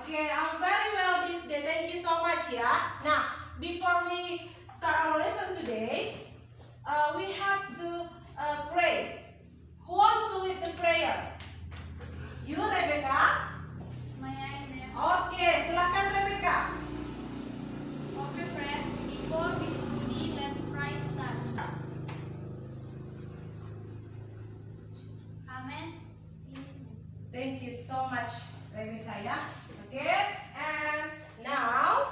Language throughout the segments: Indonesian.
Okay, I'm very well this day. Thank you so much ya. Nah, before we start our lesson today, we have to pray. Who want to lead the prayer? You, Rebecca? Okay, silakan Rebecca. Okay friends, before we study, let's pray start. Amen. Thank you so much, Rebecca ya. Okay, and now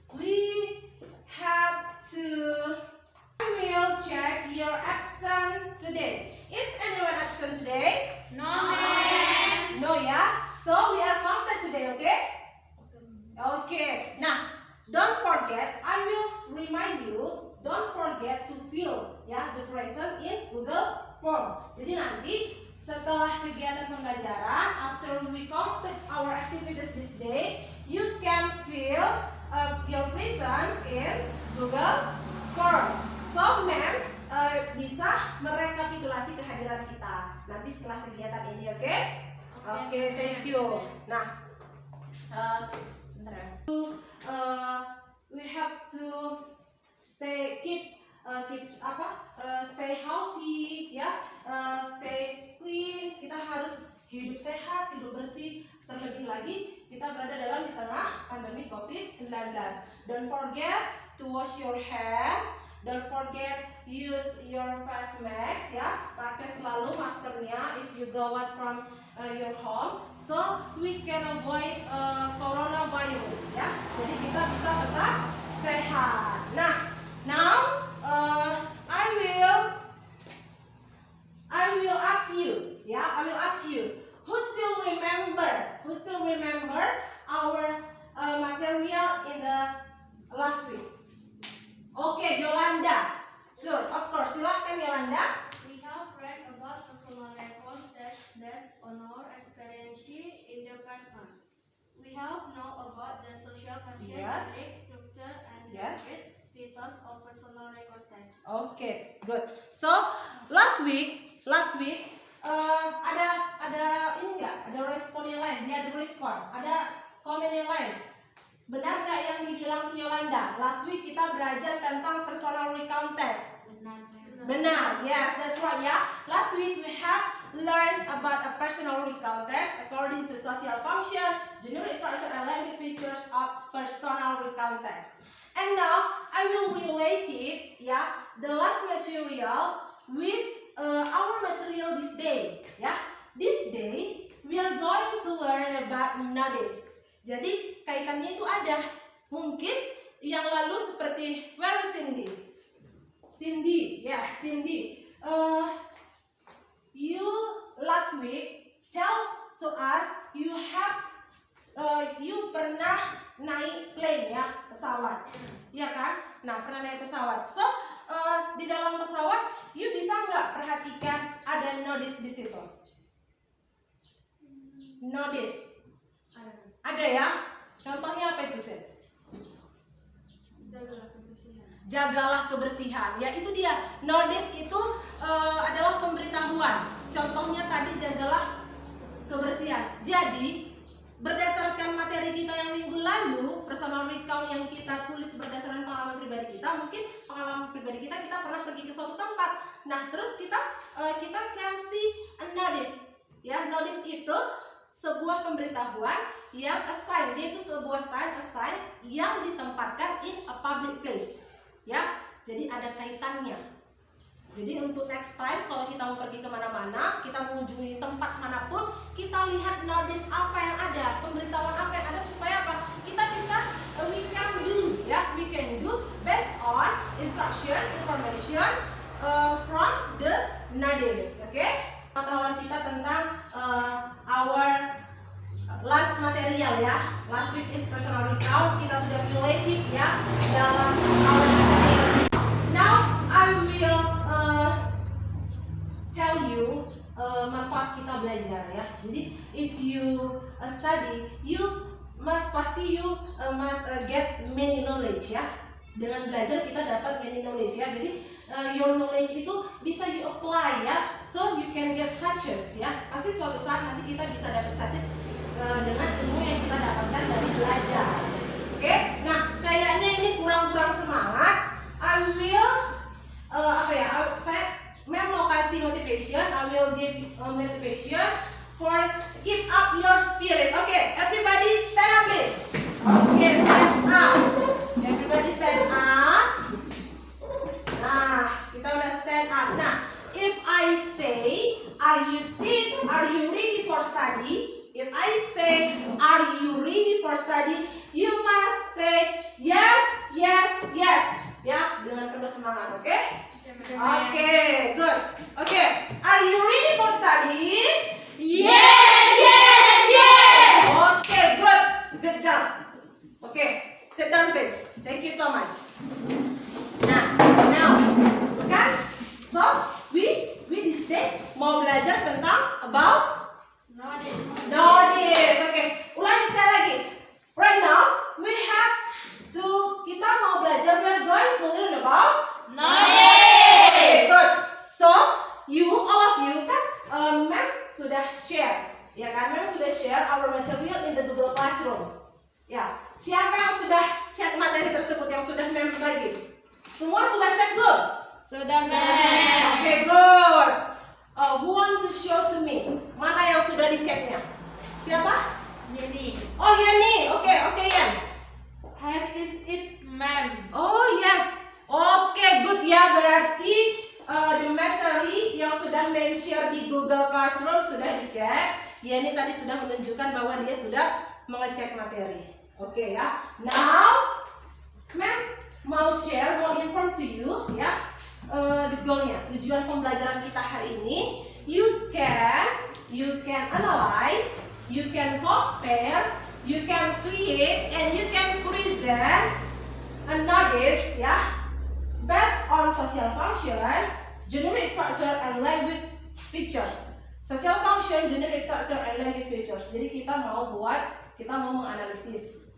we have to. I will check your absent today. Is anyone absent today? No, ma'am. No ya. So we are complete today, okay? Okay. Now, don't forget. I will remind you. Don't forget to fill ya the question in Google Form. Jadi nanti setelah kegiatan pembelajaran, after we complete our activities this day, you can fill your presence in Google Form. So, ma'am, bisa merekapitulasi kehadiran kita nanti setelah kegiatan ini, oke? Oke, thank you. Nah, sebentar ya. We have to stay stay healthy ya, stay clean. Kita harus hidup sehat, hidup bersih. Terlebih lagi kita berada di tengah pandemi COVID-19. Don't forget to wash your hand. Don't forget use your face mask ya. Pakai selalu maskernya if you go out from your home, so we can avoid coronavirus ya. Jadi kita bisa tetap sehat. Nah, now I will ask you ya. I will ask you who still remember our material in the last week. Okay, Yolanda. Sure, of course. Silahkan Yolanda. We have read about personal record that honor experience in the past month. We have known about the social function, Yes. structure, and Yes. details of personal record text. Okay, good. So last week ada ini enggak? Ada respon yang lain? Dia ada respon. Ada komen yang lain. Benar nggak yang dibilang si Yolanda? Last week kita belajar tentang personal recount text. Benar, yes, that's right ya. Last week we have learned about a personal recount text according to social function, generic structure, and language features of personal recount text. And now I will relate it, ya, the last material with our material this day, ya. This day we are going to learn about notice. Jadi kaitannya itu ada. Mungkin yang lalu seperti where is Cindy? Cindy, yes, Cindy. You last week tell to us you pernah naik plane ya, pesawat, ya kan? Nah, pernah naik pesawat. So di dalam pesawat, you bisa nggak perhatikan ada notice di situ? Notice. Ada ya? Contohnya apa itu, Sen? Jagalah kebersihan. Ya, itu dia. Notice itu adalah pemberitahuan. Contohnya tadi jagalah kebersihan. Jadi, berdasarkan materi kita yang minggu lalu, personal recount yang kita tulis berdasarkan pengalaman pribadi kita, mungkin pengalaman pribadi kita pernah pergi ke suatu tempat. Nah, terus kita can see a notice. Ya, notice itu sebuah pemberitahuan yang assign, dia itu sebuah assign yang ditempatkan in a public place, ya. Jadi ada kaitannya. Jadi untuk next time kalau kita mau pergi kemana-mana, kita mengunjungi tempat manapun, kita lihat notice apa yang ada, pemberitahuan apa yang ada supaya apa? Kita bisa we can do based on instruction, information from the notice, okay? Pengetahuan kita tentang our last material ya. Last week is personal recount. Kita sudah related ya dalam our material. Now I will tell you manfaat kita belajar ya. Jadi if you study, you must get many knowledge ya. Dengan belajar kita dapat many knowledge ya. Jadi your knowledge itu bisa you apply ya. So you can get success ya. Pasti suatu saat nanti kita bisa dapat success dengan ilmu hear it. Okay, everybody stand up please. Okay, stand up. Everybody stand up. Nah, kita udah stand up. Nah, if I say, are you ready for study? If I say, are you ready for study? You must say yes, yes, yes. Ya, dengan penuh semangat, oke? Oke, good. Oke, are you ready for study? Yes, yes, yes. Okay, good job. Okay, sit down please. Thank you so much. Now, kan? So, we this day mau belajar tentang about notice. Okay, ulangi sekali lagi. Right now, kita mau belajar. We are going to learn about Notice. Okay, good. So, all of you kan, Ma'am sudah share, ya kan? Ma'am sudah share our material in the Google Classroom. Ya, siapa yang sudah cek materi tersebut yang sudah Ma'am bagi? Semua sudah cek belum? Sudah, Ma'am. Okay, good. Who want to show to me? Mana yang sudah diceknya? Siapa? Jadi, Oh, Yeni. Okay, Yan. here is it, Ma'am. Oh, yes. Okay, good ya. Berarti the materi yang sudah share di Google Classroom sudah dicek. Yeni tadi sudah menunjukkan bahwa dia sudah mengecek materi. Oke ya. Now, Ma'am mau inform to you ya. The goalnya, tujuan pembelajaran kita hari ini, you can analyze, you can compare, you can create, and you can present a notice ya, based on social function, generic structure, and language features. Social function, generic structure, and language features. Jadi kita mau menganalisis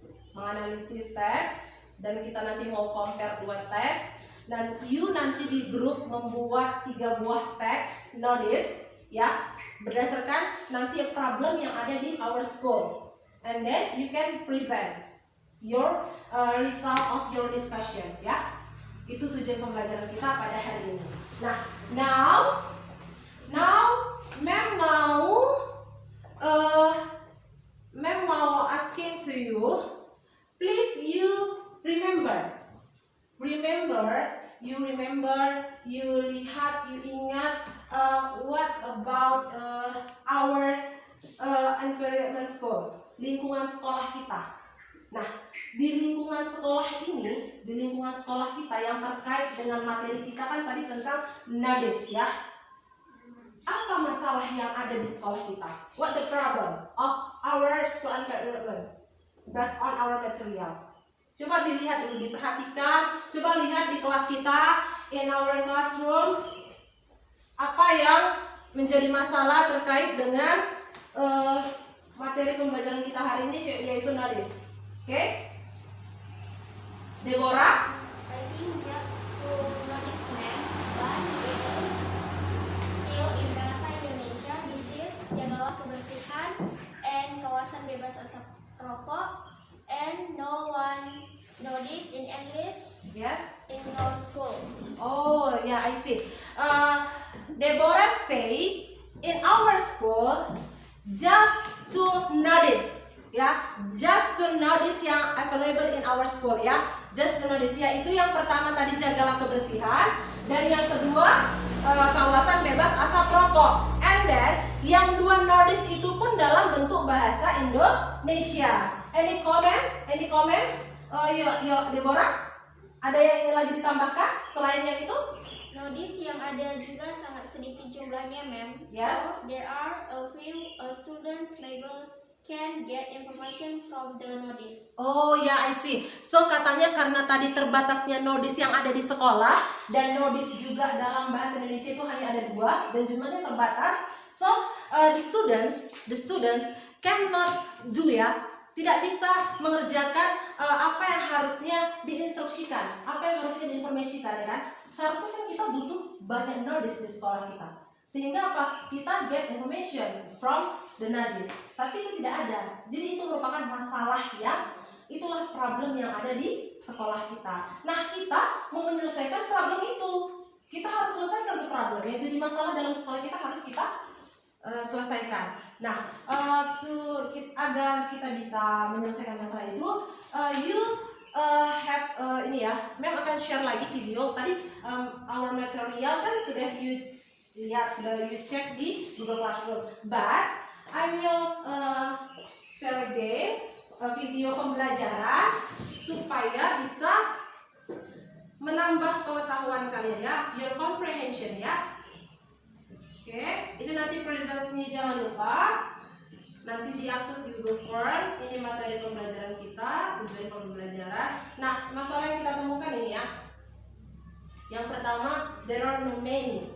teks, dan kita nanti mau compare dua teks. Dan you nanti di grup membuat 3 buah teks notice ya, berdasarkan nanti problem yang ada di our school, and then you can present your result of your discussion ya. Itu tujuan pembelajaran kita pada hari ini. Nah, now Ma'am mau asking to you, please you remember, you lihat, you ingat what about our environment school, lingkungan sekolah kita. Nah, di lingkungan sekolah kita yang terkait dengan materi kita kan tadi tentang notice ya. Apa masalah yang ada di sekolah kita? What the problem of our school environment based on our material? Coba dilihat dulu, diperhatikan. Coba lihat di kelas kita, in our classroom, apa yang menjadi masalah terkait dengan materi pembelajaran kita hari ini, yaitu notice. Oke? Deborah? I think just to notice, Ma'am, but it is still in bahasa Indonesia. This is jagalah kebersihan and kawasan bebas asap rokok, and no one notice in English Yes. in our school. Oh, yeah, I see. Deborah say in our school just to notice, ya, just to notice yang available in our school ya, just to notice ya. Itu yang pertama tadi, jagalah kebersihan, dan yang kedua kawasan bebas asap rokok. And then yang 2 notice itu pun dalam bentuk bahasa Indonesia. Any comment? Yo, Deborah, ada yang ingin lagi ditambahkan selain yang itu? Notice yang ada juga sangat sedikit jumlahnya, Ma'am. Yes. So there are a few students maybe can get information from the notice. Oh ya, I see. So katanya karena tadi terbatasnya notice yang ada di sekolah, dan notice juga dalam bahasa Indonesia itu hanya ada 2 dan jumlahnya terbatas. So the students cannot do ya, tidak bisa mengerjakan apa yang harusnya diinstruksikan, apa yang harusnya diinformasikan ya kan. Seharusnya kan kita butuh banyak notice di sekolah kita, sehingga apa, kita get information from the notice, tapi itu tidak ada. Jadi itu merupakan masalah ya, itulah problem yang ada di sekolah kita. Nah, kita mau menyelesaikan problem itu, kita harus selesaikan tuh problem yang jadi masalah dalam sekolah kita, harus kita selesaikan. Nah, agar kita bisa menyelesaikan masalah itu, you have ini ya, Mem akan share lagi video. Tadi our material kan sudah you lihat, sudah you cek di Google Classroom. But I will share again video pembelajaran supaya bisa menambah pengetahuan kalian ya, your comprehension ya. Oke, ini nanti presence-nya jangan lupa. Nanti diakses di Google Form. Ini materi pembelajaran kita, tujuan pembelajaran. Nah, masalah yang kita temukan ini ya. Yang pertama, there are no many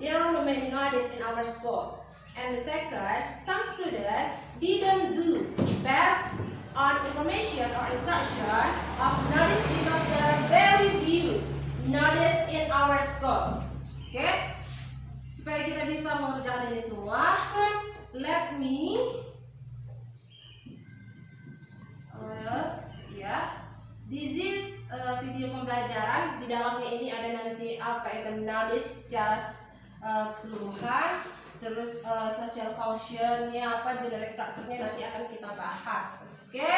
nowadays in our school. And the second, some students didn't do best on information or instruction of notice because there are very few notice in our school. Okay? Supaya kita bisa mengerjakan ini semua, let me this is video pembelajaran. Di dalamnya ini ada nanti apa itu notice secara keseluruhan, terus social functionnya apa, generic structure-nya nanti akan kita bahas. Oke,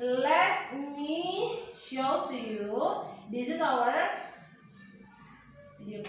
let me show to you. This is our video.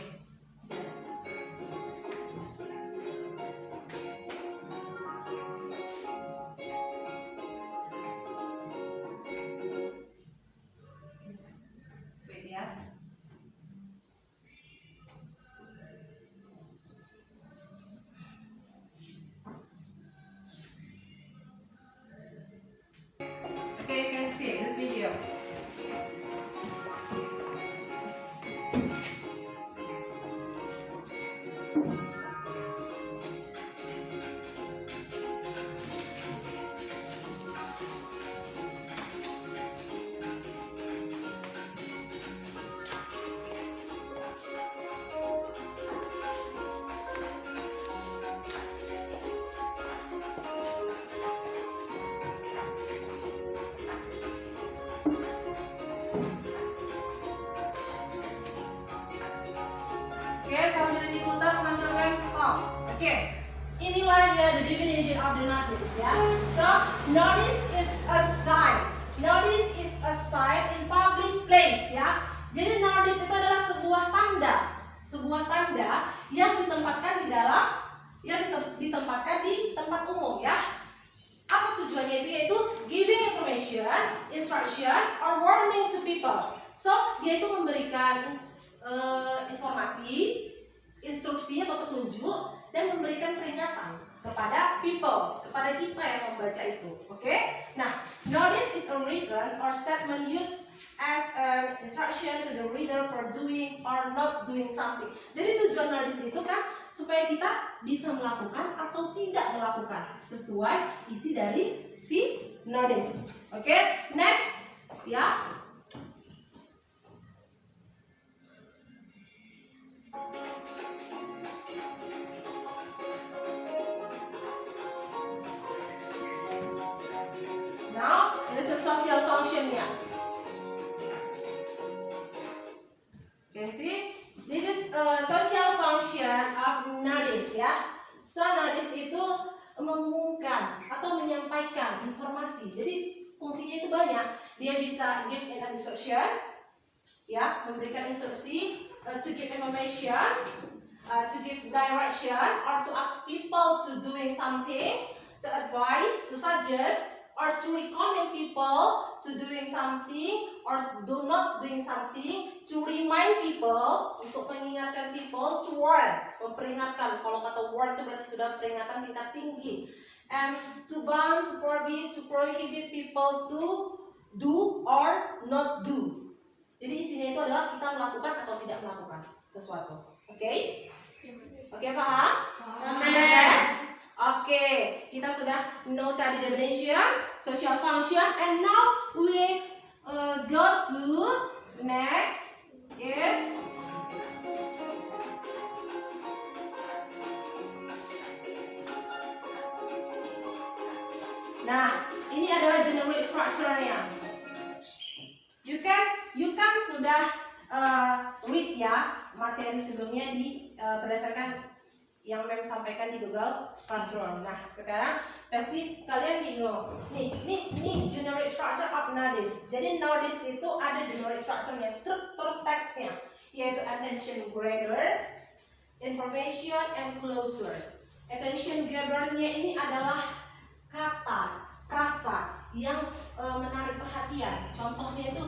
Okay, you can see the video. Oke, sambil diputar sambil Mem stop. Oke, inilah dia the definition of the notice ya. So, notice is a sign. Notice is a sign in public place ya. Jadi notice itu adalah sebuah tanda yang ditempatkan di tempat umum ya. Apa tujuannya itu? Yaitu giving information, instruction, or warning to people. So, dia itu memberikan informasi, instruksi atau petunjuk, dan memberikan peringatan kepada people, kepada kita yang membaca itu. Oke? Nah, notice is a written or statement used as an instruction to the reader for doing or not doing something. Jadi tujuan notice itu kan supaya kita bisa melakukan atau tidak melakukan sesuai isi dari si notice. Oke? Next, ya. Now, it is a social function-nya. You can see, this is a social function of notice ya. So, notice itu mengumumkan atau menyampaikan informasi. Jadi, fungsinya itu banyak. Dia bisa give an instruction, ya, memberikan instruksi, to give information, to give direction, or to ask people to doing something, to advise, to suggest, or to recommend people to doing something or do not doing something, to remind people, untuk mengingatkan people, to warn, memperingatkan. Kalau kata warn itu berarti sudah peringatan tingkat tinggi. And to ban, to forbid, to prohibit people to do or not do. Jadi isinya itu adalah kita melakukan atau tidak melakukan sesuatu. Oke? Oke, paham? Oke, kita sudah know tadi definition, social function, and now we go to next is nah, ini adalah generic structure-nya. You can sudah read ya materi sebelumnya di berdasarkan yang Mem sampaikan di Google Classroom. Nah, sekarang pasti kalian bingung. Nih generic structure of notice. Jadi notice itu ada generic structure-nya, struktur teksnya, yaitu attention grabber, information, and closure. Attention grabber-nya ini adalah kata, frasa yang menarik perhatian. Contohnya itu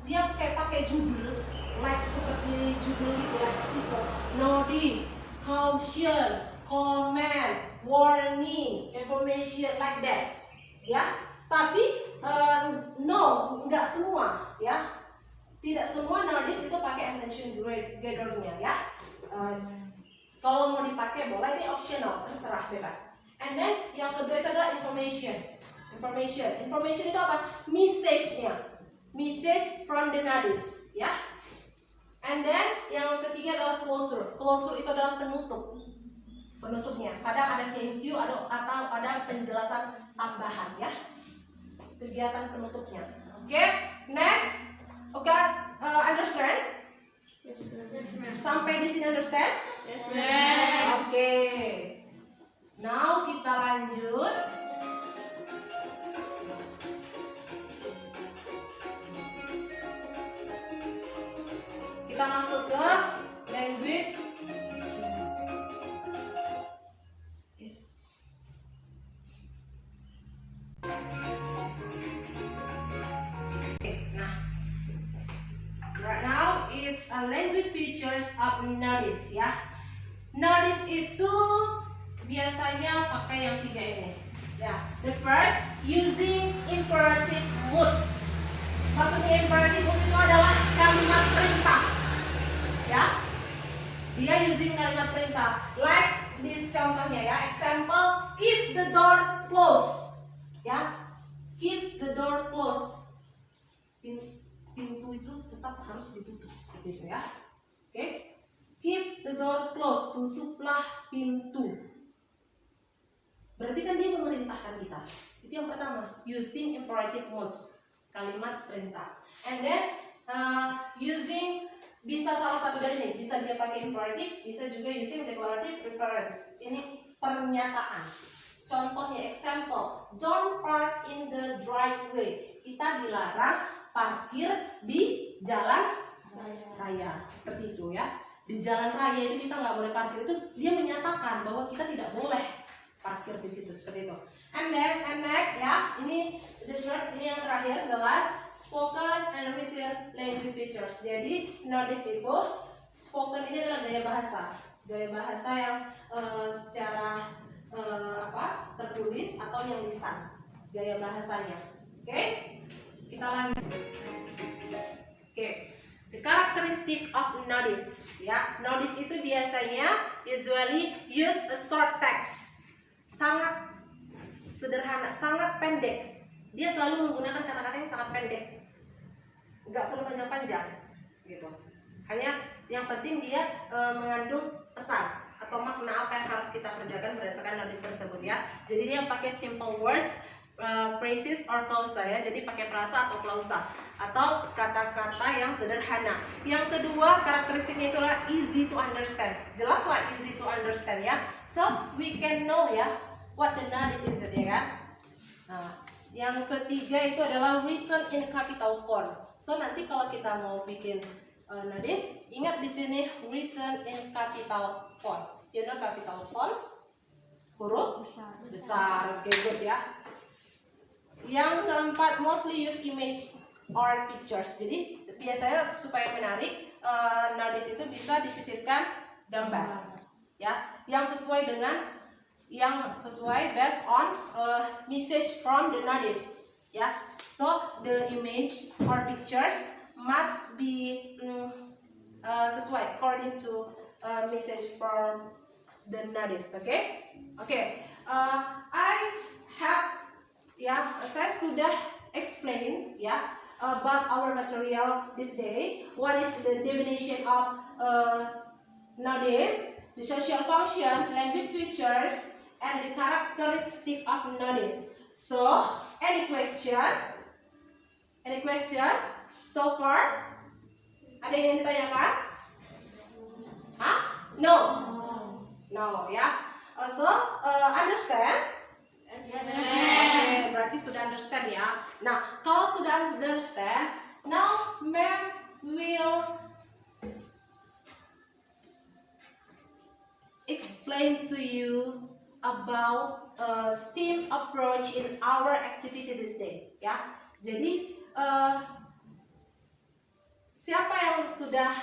dia pakai judul, like seperti judul gitu, like gitu. Notice, caution, comment, warning, information, like that, ya. Tapi no, nggak semua, ya. Tidak semua notice itu pakai attention grabber-nya, ya. Kalau mau dipakai boleh, ini optional, terserah, bebas. And then yang kedua itu adalah information. Information itu apa? Message-nya, message from the notice, ya. And then yang ketiga adalah closure. Closure itu adalah penutupnya. Kadang ada thank you atau ada penjelasan tambahan, ya. Kegiatan penutupnya. Oke, next. Oke, understand? Yes, ma'am. Sampai di sini understand? Yes, ma'am. Oke. Now kita lanjut. Kita masuk ke language. Yes. Okay, nah. Right now it's a language features of notice, ya. Notice itu biasanya pakai yang tiga ini. Ya, the first using imperative mood. Maksudnya imperative mood itu adalah kalimat perintah. Ya, dia using kalimat perintah. Like this contohnya, ya. Example, keep the door closed. Ya, keep the door closed. Pintu itu tetap harus ditutup seperti itu, ya. Oke, keep the door closed. Tutuplah pintu. Berarti kan dia memerintahkan kita. Itu yang pertama, using imperative modes, kalimat perintah. And then using, bisa salah satu dari ini, bisa dia pakai imperative, bisa juga using declarative reference. Ini pernyataan. Contohnya, example, don't park in the driveway. Kita dilarang parkir di jalan raya. Seperti itu, ya. Di jalan raya itu kita nggak boleh parkir. Itu dia menyatakan bahwa kita tidak boleh parkir di situ, seperti itu. And next, ya, ini the third, ini yang terakhir, the last, spoken and written language features. Jadi notice itu, spoken ini adalah gaya bahasa yang secara tertulis atau yang lisan, gaya bahasanya. Oke, kita lanjut. Oke, the characteristic of notice, ya. Notice itu biasanya usually use a short text. Sangat sederhana, sangat pendek. Dia selalu menggunakan kata-kata yang sangat pendek, nggak perlu panjang-panjang, gitu. Hanya yang penting dia mengandung pesan atau makna apa yang harus kita kerjakan berdasarkan notice tersebut, ya. Jadi dia pakai simple words, phrases or clausa, ya. Jadi pakai frasa atau klausa atau kata-kata yang sederhana. Yang kedua, karakteristiknya itulah easy to understand. Jelas lah easy to understand, ya. So we can know, ya, what the notice is, ya kan? Nah, yang ketiga itu adalah written in capital font. So nanti kalau kita mau bikin notice, ingat di sini written in capital font. You know capital font? Huruf besar. Oke, good, ya. Yang keempat, mostly use image or pictures. Jadi biasanya supaya menarik, notice itu bisa disisipkan gambar, ya, yang sesuai based on message from the notice, ya. So the image or pictures must be sesuai according to message from the notice. Okay. I have, ya, saya sudah explain, ya, about our material this day. What is the definition of notice, the social function, language features, and the characteristic of notice. So, any question? Any question so far? Ada yang ditanyakan? Hah? No. No, ya. Understand? Oke, berarti sudah understand ya. Nah, kalau sudah understand, now ma'am will explain to you about STEAM approach in our activity this day. Ya, jadi siapa yang sudah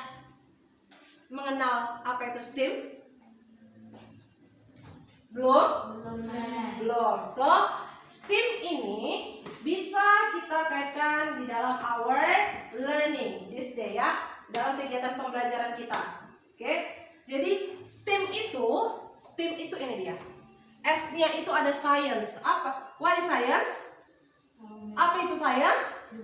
mengenal apa itu STEAM? Belum. So, STEAM ini bisa kita kaitkan di dalam our learning this day ya, dalam kegiatan pembelajaran kita. Oke. Jadi STEAM itu ini dia. S-nya itu ada science. Apa? What is science? Apa itu science?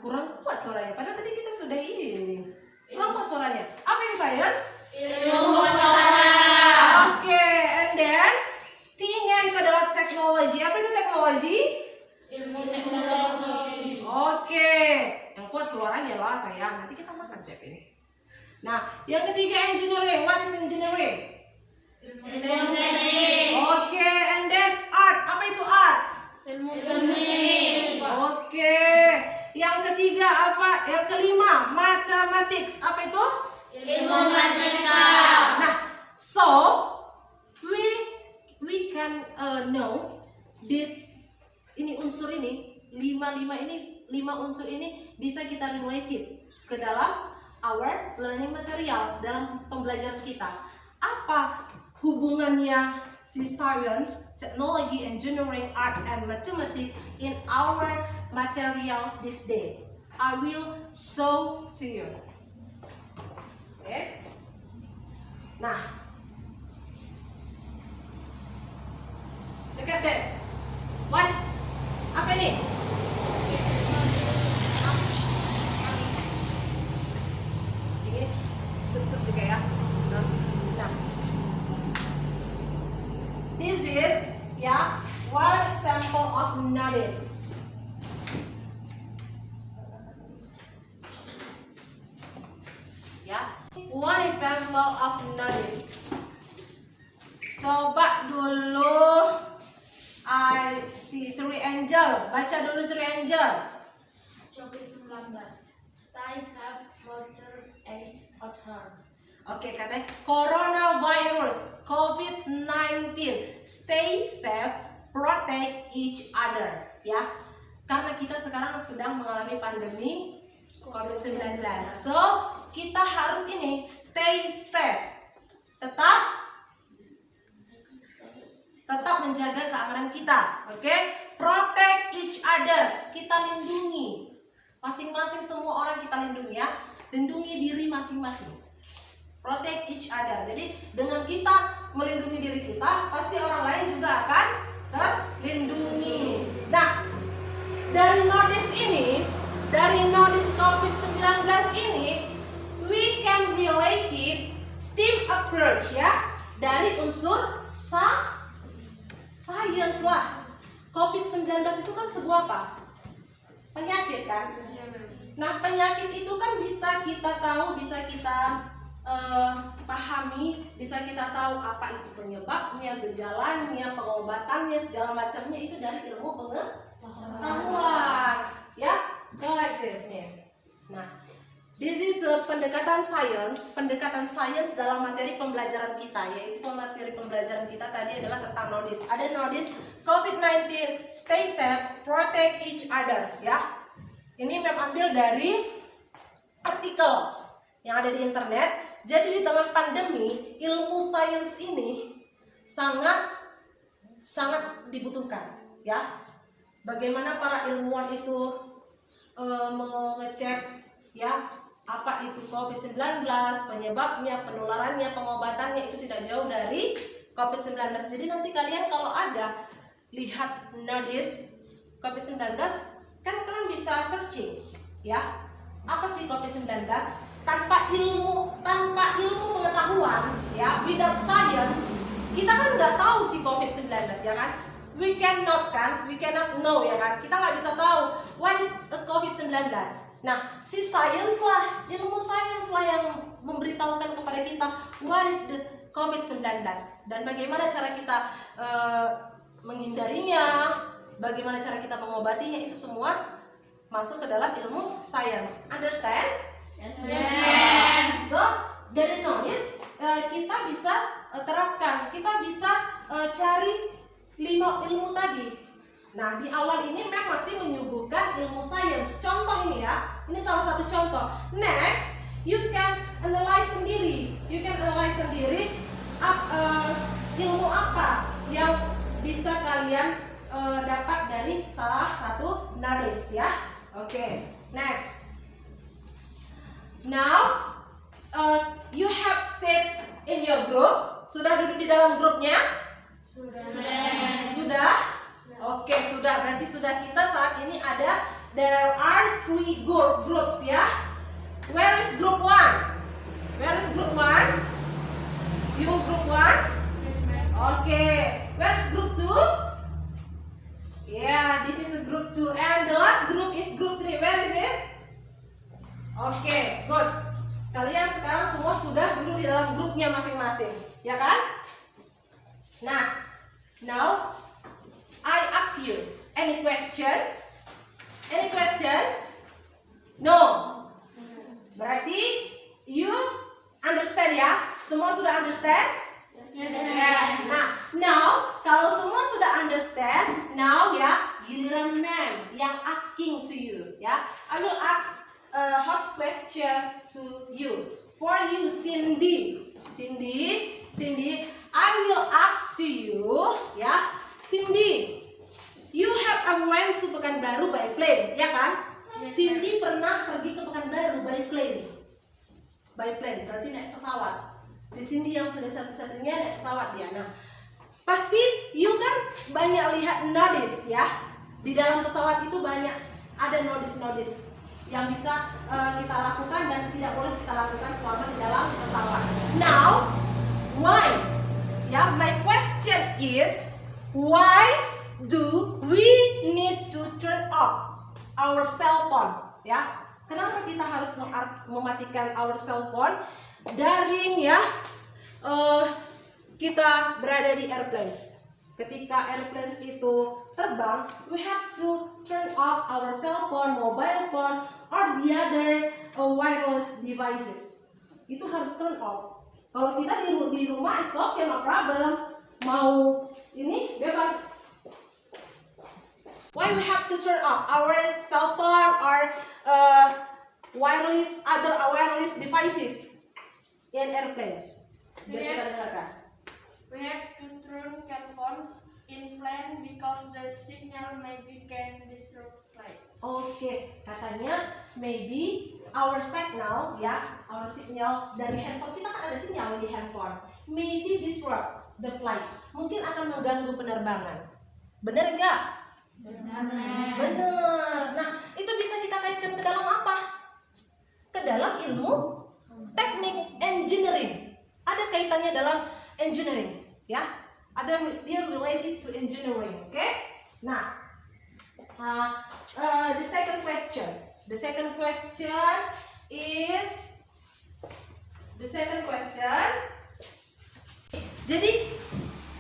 Kurang kuat suaranya. Padahal tadi kita sudah ini. Kurang kuat suaranya. Apa itu science? Oke, and then T-nya itu adalah teknologi. Apa itu teknologi? Oke, yang kuat suaranya lah sayang. Nanti kita makan siap ini. Nah, yang ketiga engineering. What is engineering? Oke, and then art. Apa itu art? Oke, yang ketiga apa? Yang kelima mathematics. Apa itu? Nah, so we can know this ini unsur ini lima unsur ini bisa kita related ke dalam our learning material, dalam pembelajaran kita. Apa hubungannya science, technology, engineering, art, and mathematics in our material this day? I will show to you. Okay. Nah, look at this. What is apa ini? Ini sup juga ya. Nah, this is one example of notice. One example of notice. Coba dulu si Sri Angel, baca dulu Sri Angel. COVID-19. Stay safe, water AIDS at home. Oke, katanya coronavirus, COVID-19. Stay safe, protect each other. Ya, karena kita sekarang sedang mengalami pandemi COVID-19. So, kita harus ini stay safe. Tetap menjaga keamanan kita. Oke? Protect each other. Kita lindungi. Masing-masing semua orang kita lindungi ya. Lindungi diri masing-masing. Protect each other. Jadi dengan kita melindungi diri kita, pasti orang lain juga akan terlindungi. Nah, dari notice COVID-19 ini, we can relate it STEAM approach ya, dari unsur science lah. COVID-19 itu kan sebuah apa? Penyakit kan? Nah, penyakit itu kan bisa kita tahu, bisa kita pahami, bisa kita tahu apa itu penyebabnya, gejalanya, pengobatannya, segala macamnya itu dari ilmu pengetahuan. Ya, so like this nih. Nah, this is pendekatan sains dalam materi pembelajaran kita, yaitu materi pembelajaran kita tadi adalah tentang notice. Ada notice COVID-19, stay safe, protect each other. Ya, ini Mem ambil dari artikel yang ada di internet. Jadi di tengah pandemi, ilmu sains ini sangat dibutuhkan. Ya, bagaimana para ilmuwan itu mengecek ya apa itu COVID-19, penyebabnya, penularannya, pengobatannya itu tidak jauh dari COVID-19. Jadi nanti kalian kalau ada lihat notice COVID-19, kan kalian bisa searching ya, apa sih COVID-19? Tanpa ilmu pengetahuan ya, without science, kita kan nggak tahu si COVID-19 ya kan? We cannot know ya kan? Kita nggak bisa tahu what is COVID-19. Nah, si science lah, ilmu science lah yang memberitahukan kepada kita what is the COVID-19. Dan bagaimana cara kita menghindarinya, bagaimana cara kita mengobatinya, itu semua masuk ke dalam ilmu sains. Understand? Yes. So, dari notice kita bisa terapkan, kita bisa cari 5 ilmu tadi. Nah, di awal ini Mem masih menyuguhkan ilmu sains. Contoh ini ya, ini salah satu contoh. Next, you can analyze sendiri. You can analyze sendiri ilmu apa yang bisa kalian dapat dari salah satu notice ya. Oke, next. Now, you have sit in your group. Sudah duduk di dalam grupnya? Sudah? Oke, sudah. Berarti sudah kita saat ini ada. There are 3 groups ya. Where is group 1? Where is group 1? You group 1? Oke. Where is group 2? Yeah, this is a group 2. And the last group is group 3. Where is it? Oke, good. Kalian sekarang semua sudah duduk di dalam grupnya masing-masing, ya kan? Nah, now I ask you, any question? Any question? No. Berarti you understand ya? Semua sudah understand? Yes. Nah, now kalau semua sudah understand, now ya giliran Mem yang asking to you ya. I will ask a hot question to you. For you, Cindy, I will ask to you ya. Cindy, you have went to Pekanbaru by plane, ya kan? Yes, Cindy pernah pergi ke Pekanbaru by plane. By plane, berarti naik pesawat. Si Cindy yang sudah satu-satunya naik pesawat ya. Nah, pasti you kan banyak lihat notice ya. Di dalam pesawat itu banyak ada notice yang bisa kita lakukan dan tidak boleh kita lakukan selama di dalam pesawat. Now, why? Ya, my question is, why do we need to turn off our cell phone? Ya, kenapa kita harus mematikan our cell phone? Daring ya, kita berada di airplanes. Ketika airplanes itu terbang, we have to turn off our cell phone, mobile phone, or the other wireless devices. Itu harus turn off. Kalau kita di rumah, it's okay, no problem. Mau ini bebas. Why we have to turn off our cell phone or other wireless devices in airplanes? Biar kita dengarkan. We have to turn cell phones in plane because the signal maybe can disturb flight. Oke, katanya maybe our signal ya, our signal dari handphone kita kan ada sinyal di handphone. Maybe disrupt the flight. Mungkin akan mengganggu penerbangan. Bener nggak? Bener. Nah, itu bisa kita kaitkan ke dalam apa? Ke dalam ilmu teknik engineering. Ada kaitannya dalam engineering, ya. Ada dia related to engineering, oke? Nah, the second question is jadi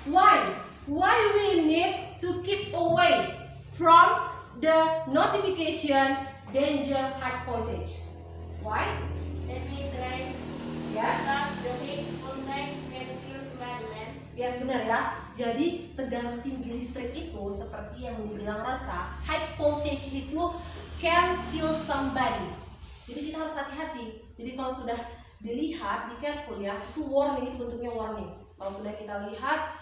why we need to keep away from the notification danger high voltage? Why? Let me try. Yes. Because the big voltage can kill man. Yes, benar ya. Jadi tegangan tinggi listrik itu seperti yang dibilang Rosa, high voltage itu can kill somebody. Jadi kita harus hati-hati. Jadi kalau sudah dilihat, be careful ya. Itu warning, itu bentuknya warning. Kalau sudah kita lihat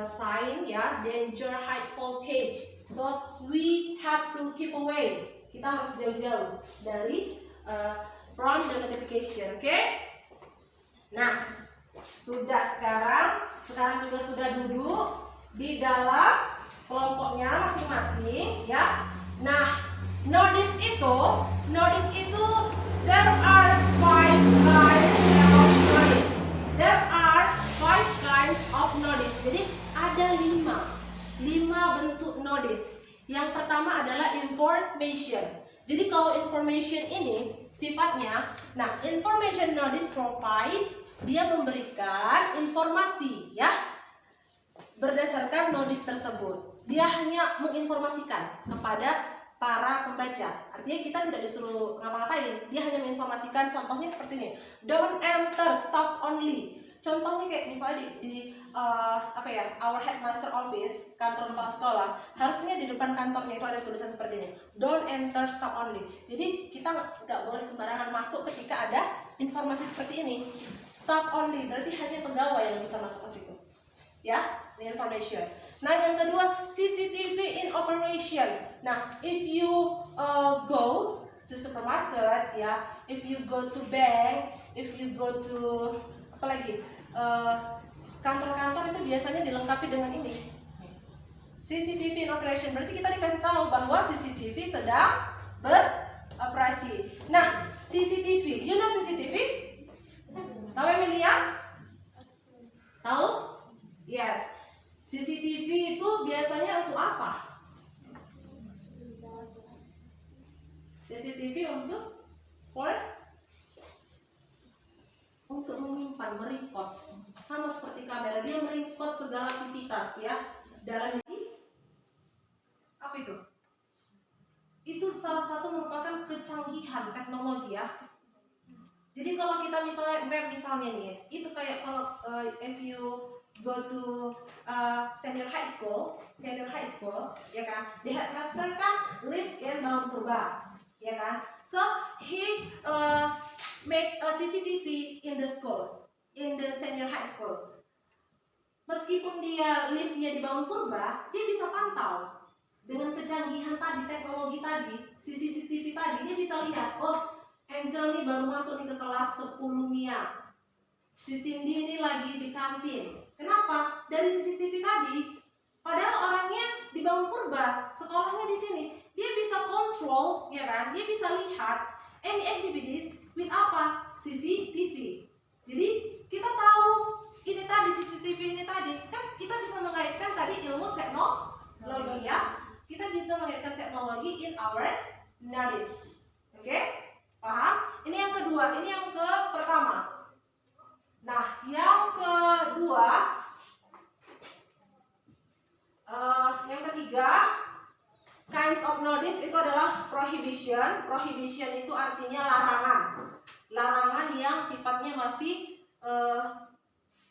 sign ya, danger high voltage. So we have to keep away. Kita harus jauh-jauh dari from the notification, oke? Nah, sekarang juga sudah duduk di dalam kelompoknya masing-masing ya. Nah, notice itu there are 5 kinds of notice. There are 5 kinds of notice. Jadi ada 5 bentuk notice. Yang pertama adalah information. Jadi kalau information ini sifatnya, nah information notice provides, dia memberikan informasi ya berdasarkan notice tersebut. Dia hanya menginformasikan kepada para pembaca. Artinya kita tidak disuruh ngapa-ngapain, dia hanya menginformasikan. Contohnya seperti ini, don't enter, staff only. Contohnya kayak misalnya di our headmaster office, kantor kepala sekolah, harusnya di depan kantornya itu ada tulisan seperti ini, don't enter, staff only. Jadi kita nggak boleh sembarangan masuk ketika ada informasi seperti ini. Staff only berarti hanya pegawai yang bisa masuk ke situ ya, ini information. Nah yang kedua, CCTV in operation. Nah if you go to supermarket ya, if you go to bank, if you go to apa lagi, kantor-kantor itu biasanya dilengkapi dengan ini, CCTV in operation. Berarti kita dikasih tahu bahwa CCTV sedang beroperasi. Nah CCTV, you know CCTV? Tahu Emilia? Tahu? Yes. CCTV itu biasanya untuk apa? CCTV untuk menyimpan, merecord. Sama seperti kamera, dia merecord segala aktivitas ya. Dalam ini apa itu? Itu salah satu merupakan kecanggihan teknologi ya. Jadi kalau kita misalnya web misalnya nih, itu kayak kalau if you go to senior high school, ya kan? The headmaster kan live in Bangun Purba, ya kan? So he make a CCTV in the school, in the senior high school. Meskipun dia live-nya di Bangun Purba, dia bisa pantau dengan kecanggihan tadi, teknologi tadi, CCTV tadi, dia bisa lihat, oh Angel nih baru masuk nih ke kelas 10 Mia. Si Cindy ini lagi di kantin. Kenapa? Dari CCTV tadi. Padahal orangnya di Bangun Purba, sekolahnya di sini. Dia bisa kontrol, ya kan? Dia bisa lihat any activities with apa? CCTV. Jadi kita tahu ini tadi CCTV ini tadi, kan kita bisa mengaitkan tadi ilmu teknologi ya. Kita bisa mengaitkan teknologi in our knowledge. Oke? Paham? Ini yang kedua, ini yang pertama. Nah, yang kedua, yang ketiga, kinds of notice itu adalah prohibition. Prohibition itu artinya larangan. Larangan yang sifatnya masih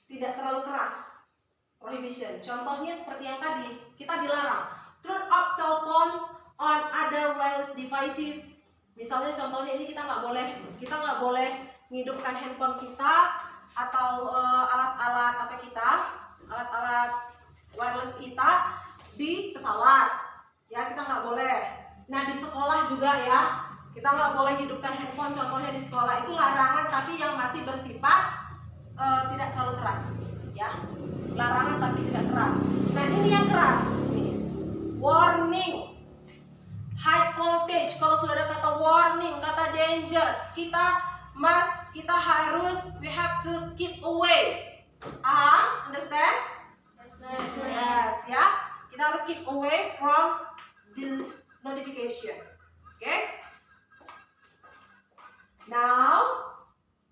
tidak terlalu keras. Prohibition. Contohnya seperti yang tadi, kita dilarang turn off cell phones on other wireless devices. Misalnya contohnya ini kita nggak boleh menghidupkan handphone kita atau alat-alat wireless kita di pesawat ya, kita nggak boleh. Nah di sekolah juga ya, kita nggak boleh hidupkan handphone contohnya di sekolah. Itu larangan tapi yang masih bersifat tidak terlalu keras ya, larangan tapi tidak keras. Nah ini yang keras nih. Warning, high voltage. Kalau sudah ada kata warning, kata danger, kita harus, we have to keep away. Understand? Yes, ya. Kita harus keep away from the notification. Okay? Nah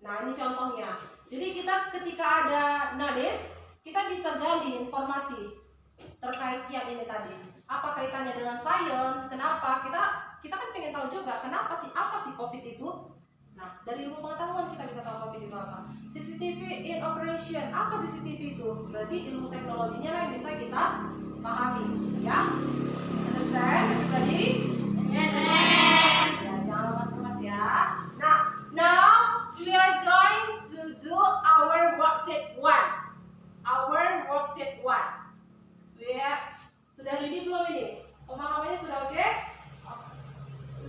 ini contohnya. Jadi kita ketika ada notice, kita bisa gali informasi terkait yang ini tadi. Apa kaitannya dengan science? Kenapa? Kita kan pengen tahu juga kenapa sih, apa sih COVID itu? Nah, dari ilmu pengetahuan kita bisa tahu COVID itu apa. CCTV in operation. Apa CCTV itu? Berarti ilmu teknologinya lah yang bisa kita pahami, ya. Understand? Everybody? Yes. Ya, jangan lemas-lemas ya. Nah, now we are going to do our worksheet 1. Our worksheet 1. Sudah ready belum ini? Pemahamannya sudah oke?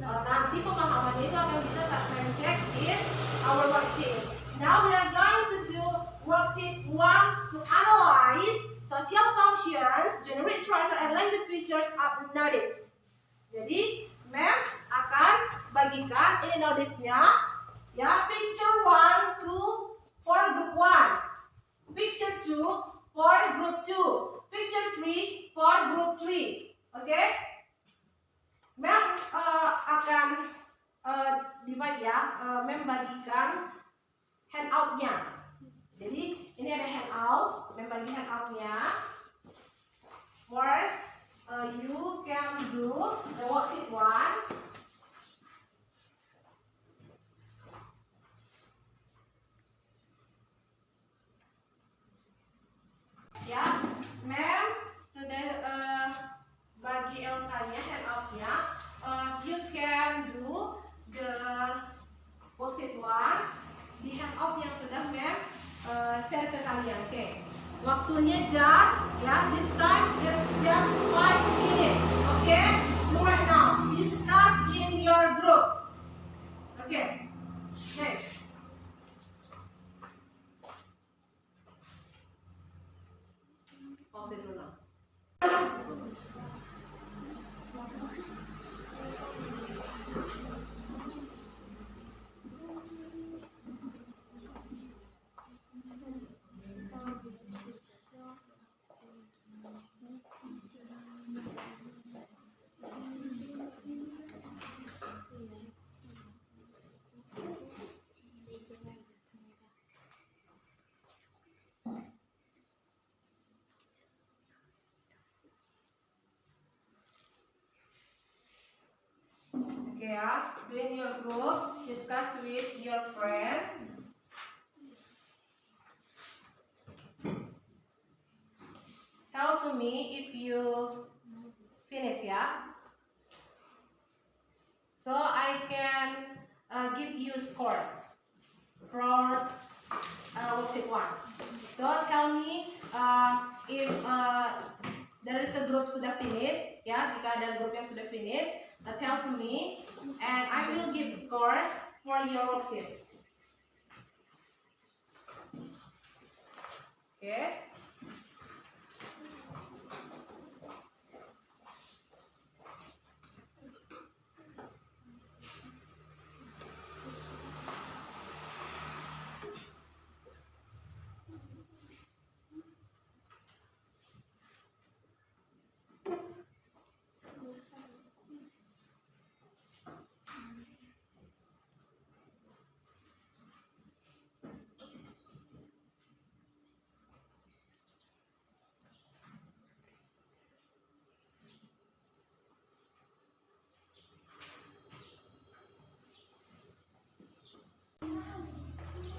Nanti pemahamannya itu akan bisa saya cek in our worksheet. Now we are going to do worksheet 1 to analyze social functions, generate structure and language features of notice. Jadi, Ma'am akan bagikan ini notice-nya ya, picture 1 to for group 1, picture 2 for group 2, picture 3 for group 3. Oke? Ma'am akan divide ya, membagikan handoutnya. Jadi ini ada handout, membagi handoutnya. Where you can do the worksheet 1. Ya, ma'am sudah bagi LK-nya, handout-nya. You can do the worksheet 1 di handout yang sudah ma'am share ke kalian. Oke. Waktunya just ya, this time is just 5 minutes. Okay? Do right now. Discuss in your group. Okay. Next. Pause dulu. Okay, ya. Do in your group, discuss with your friend. Tell to me if you finish, ya. So I can give you score for worksheet 1. So tell me if there is a group sudah finish, ya. Jika ada grup yang sudah finish, tell to me, and I will give score for your worksheet. Okay.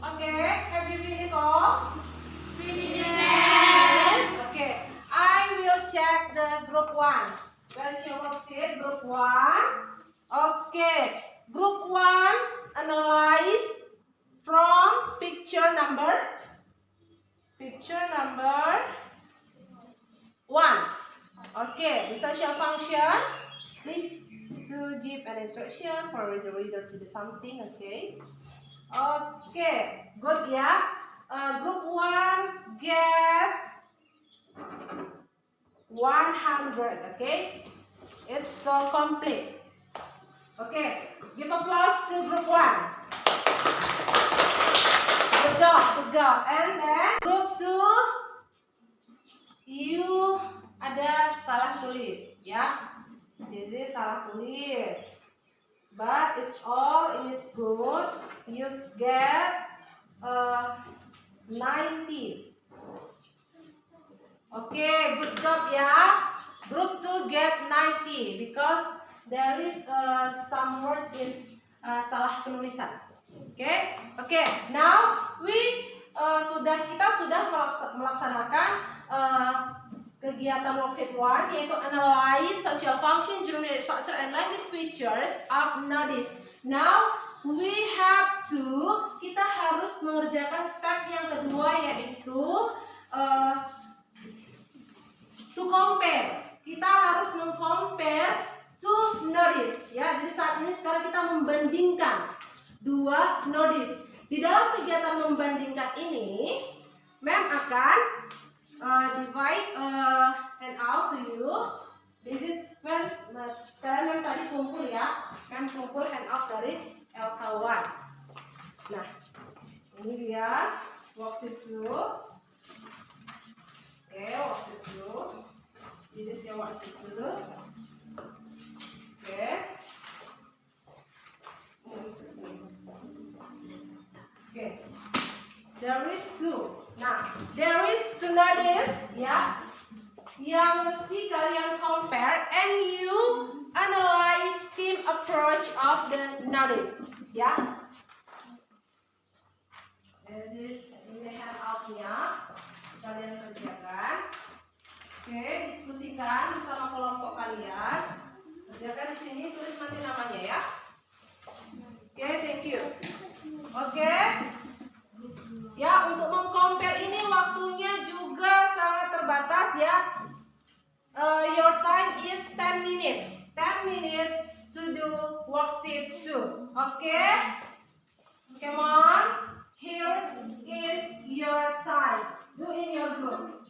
Okay, have you finished all? Yes. Okay, I will check the group 1. Where's your worksheet? Group 1. Okay, group 1 analyze from picture number 1. Okay, the social function. Please to give an instruction for the reader to do something. Okay. Okay, good ya. Group 1 get 100. Okay, it's so complete. Okay, give applause to group 1. Good job, good job. And then group 2, you ada salah tulis ya. This is salah tulis. But it's all in its good. You get 90. Okay, good job ya. Group 2 get 90 because there is some word is salah penulisan. Okay, okay. Now kita sudah melaksanakan kegiatan worksheet 1, yaitu analyze social function, geometric structure, and language features of notice. Now kita harus mengerjakan step yang kedua, yaitu to compare. Kita harus mengcompare to notice ya. Jadi saat ini sekarang kita membandingkan dua notice. Di dalam kegiatan membandingkan ini, ma'am akan divide hand out to you. This is ma'am, sekarang ma'am tadi kumpul ya. Ma'am kumpul hand out dari LK1. Nah, ini dia worksheet 2. Okay, worksheet 2. This is your worksheet 2. Okay. Worksheet 2. to. Nah, there is to notice ya. Yang mesti kalian compare and you analyze team approach of the notice ya. Ini handout-nya kalian kerjakan. Oke, diskusikan bersama kelompok kalian. Kerjakan di sini, tulis nanti namanya ya. Oke, thank you. Oke. Ya, untuk mengcompare ini waktunya juga sangat terbatas ya. Your time is 10 minutes. 10 minutes to do worksheet 2. Oke? Come on. Here is your time. Do in your group.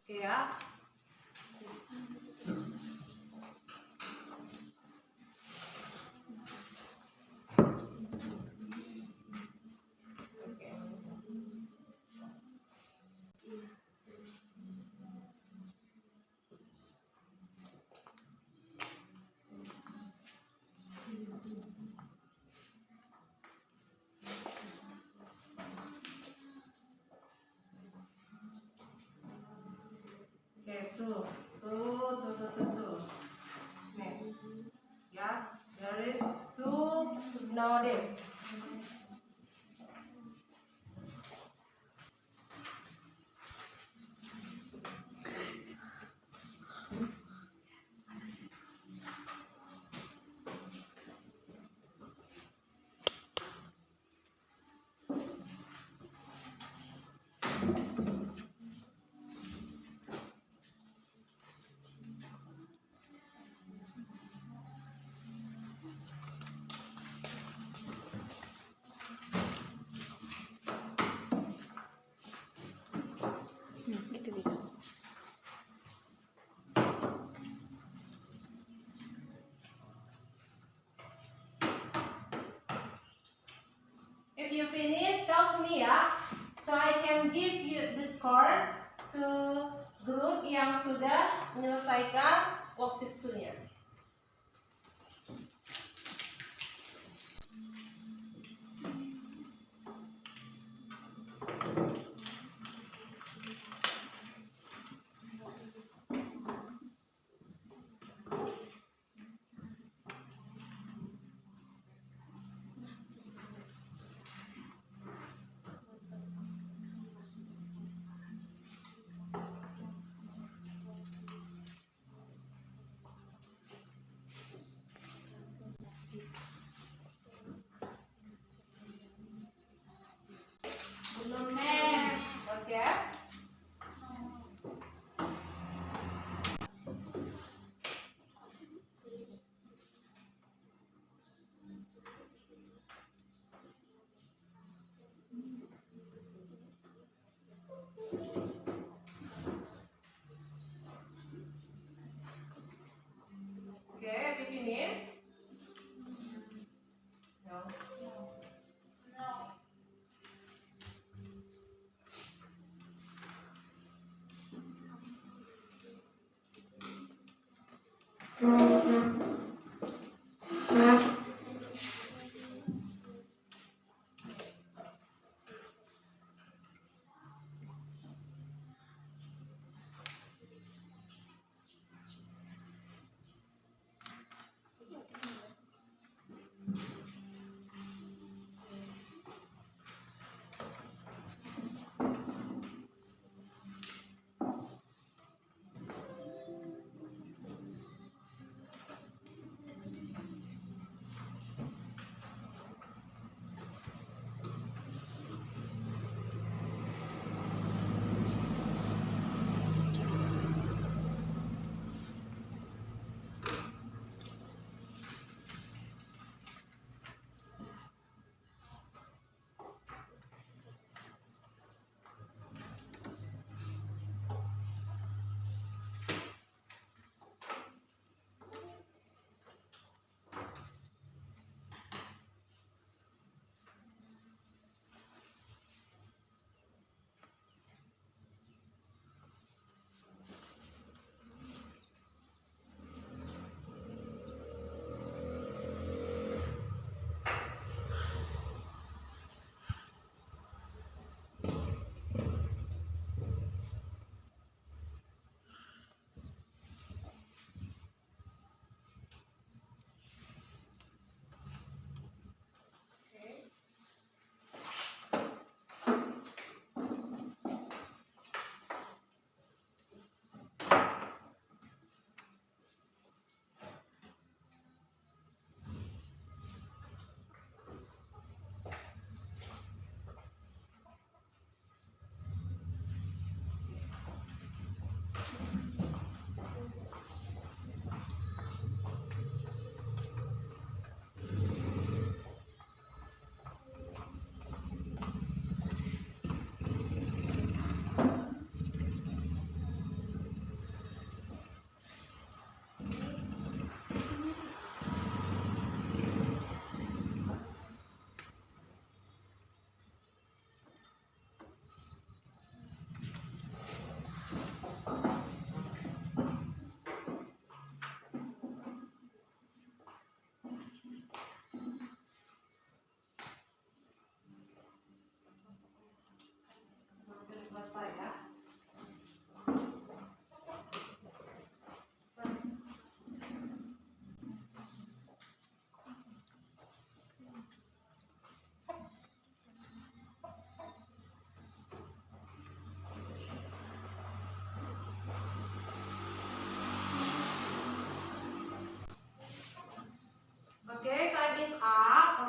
Oke ya. Oke, tuh. Nih, ya, there is to notice. If you finish, tell me ya, so I can give you the score to grup yang sudah menyelesaikan worksheet 2-nya.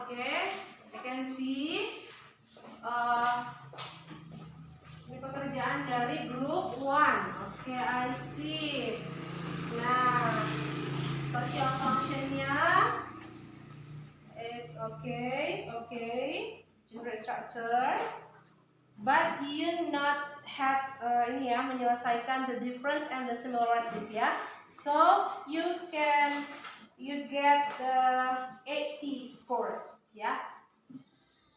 Okay, I can see. Ini pekerjaan dari group 1. Oke, I see. Nah, social functionnya it's okay. Generate structure. But you not have ini ya, menyelesaikan the difference and the similarities ya. So you get the 80 score ya.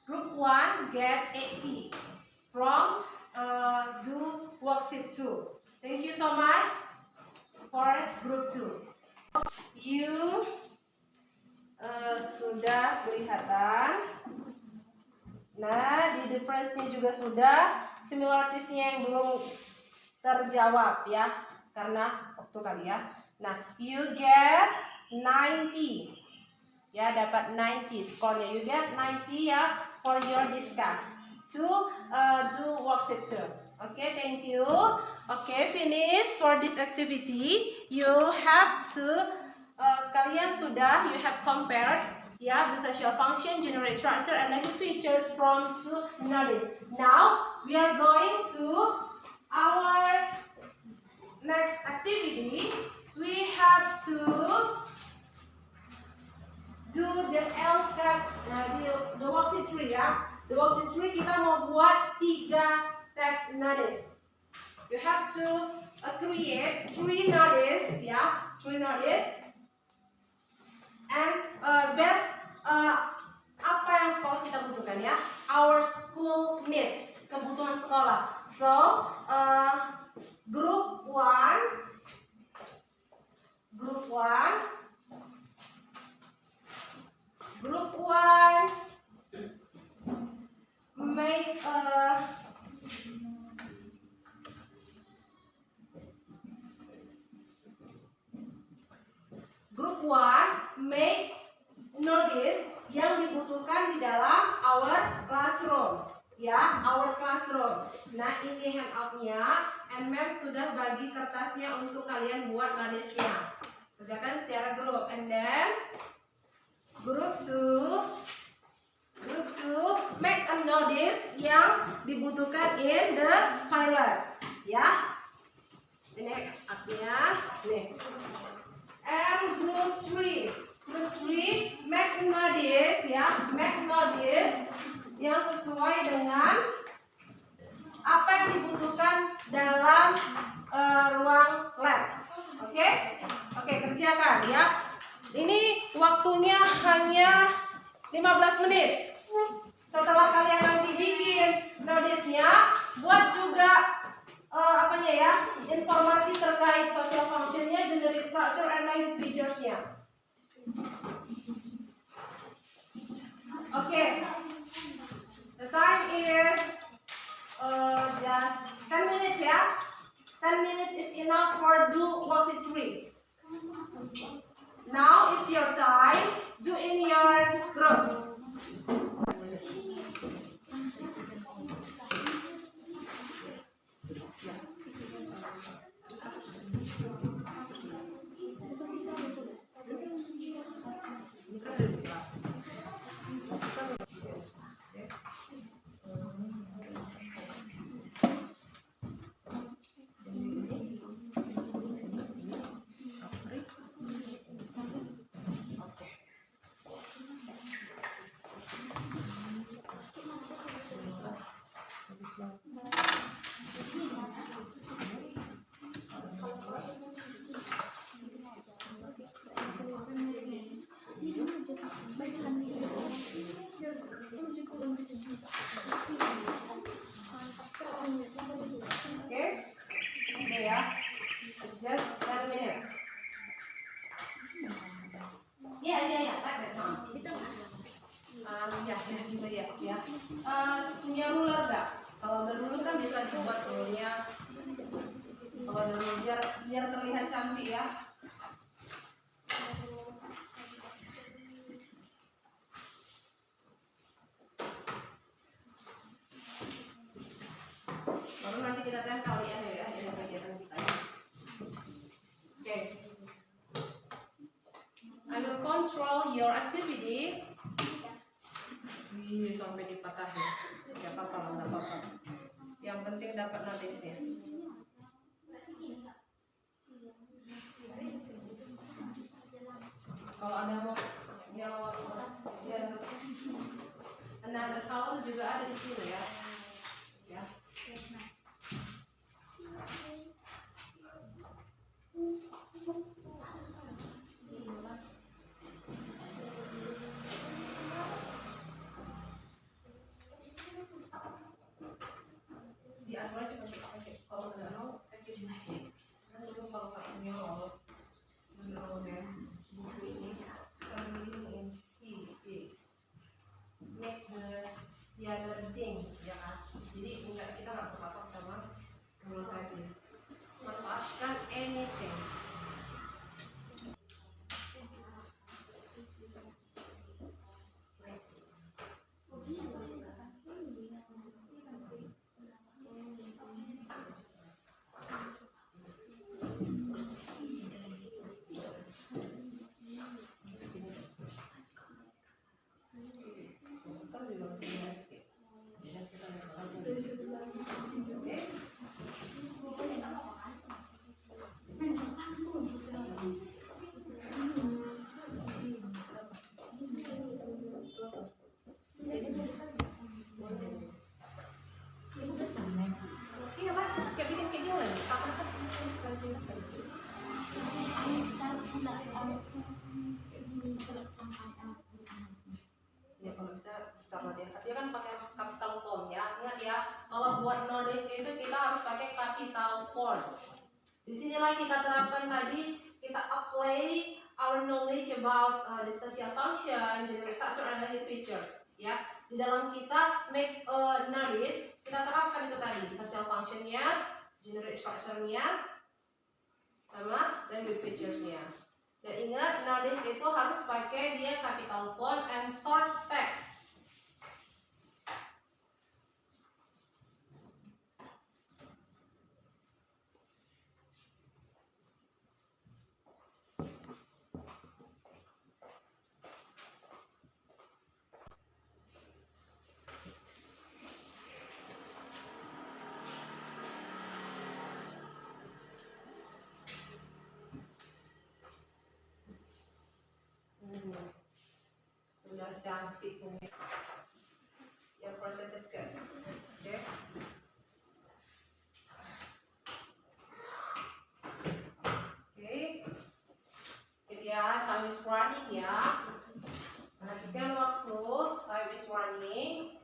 Group 1 get 80 from do worksheet 2. Thank you so much for group 2. You sudah kelihatan. Nah, di difference-nya juga sudah, similarities-nya yang belum terjawab ya, karena waktu kali ya. Nah, you get 90. Ya, dapat 90 skornya. You get 90 ya for your discuss. To do worksheet 2. Okay, thank you. Okay, finish for this activity. You have to kalian sudah, you have compared the social function, generate structure, and language features from to notice. Now we are going to our next activity. We have to do the the worksheet 3 ya. The worksheet 3 kita mau buat 3 text notice. You have to create 3 notice ya, 3 notice. And best apa yang sekolah kita butuhkan ya, our school needs, kebutuhan sekolah. So group 1 make Group 1 make notice yang dibutuhkan di dalam our classroom ya, our classroom. Nah, ini handout-nya, and ma'am sudah bagi kertasnya untuk kalian buat notice-nya. Kerjakan secara grup. And then group 2 make a notice yang dibutuhkan in the pilot ya. Ini artinya nih. And group 3 make notice ya, make notice yang sesuai dengan apa yang dibutuhkan dalam ruang lab. Oke, kerjakan ya. Ini waktunya hanya 15 menit. Setelah kalian nanti bikin notice-nya, buat juga informasi terkait social function-nya, generic structure, and language features-nya. Okay, the time is just 10 minutes ya. 10 minutes is enough for do worksheet 3. Now it's your time. Do in your group. Okay ya, just 10 minutes. Ya. Punya ruler nggak? Kalau ada ruler kan bisa dibuat rulenya. Kalau ada ruler biar terlihat cantik ya. Baru nanti kita tes kalian ya di kegiatan kita. Okay. I will control your activity. Wih, sampai dipatahin. Gak apa-apa lah, gak apa-apa. Yang penting dapat notisnya. Kalau ada mau yang another color juga ada di sini ya. Ya. Di anu aja pakai kalau nggak mau pakai di sini. Karena dulu kalau nggak punya ya buku ini make the other things ya kan. Jadi kita nggak berpatok sama rule tadi. Manfaatkan anything. Iya lah, kayak bikin kayak gini lagi. Sama kan? Ya kalau bisa besar lah dia. Dia kan pakai capital font ya. Ingat ya, kalau buat notice itu kita harus pakai capital font. Disinilah kita terapkan tadi, kita apply our knowledge about the social function, generate structure, and analyze features. Ya, di dalam kita make a notice, kita terapkan itu tadi, social functionnya, generate structure-nya, sama language features-nya. Dan ingat, notice itu harus pakai dia capital font and short text. Sudah cantik ini. Your process is good. Okay. Okay. Jadi ya, time is running ya. Perhatikan waktu, time is running.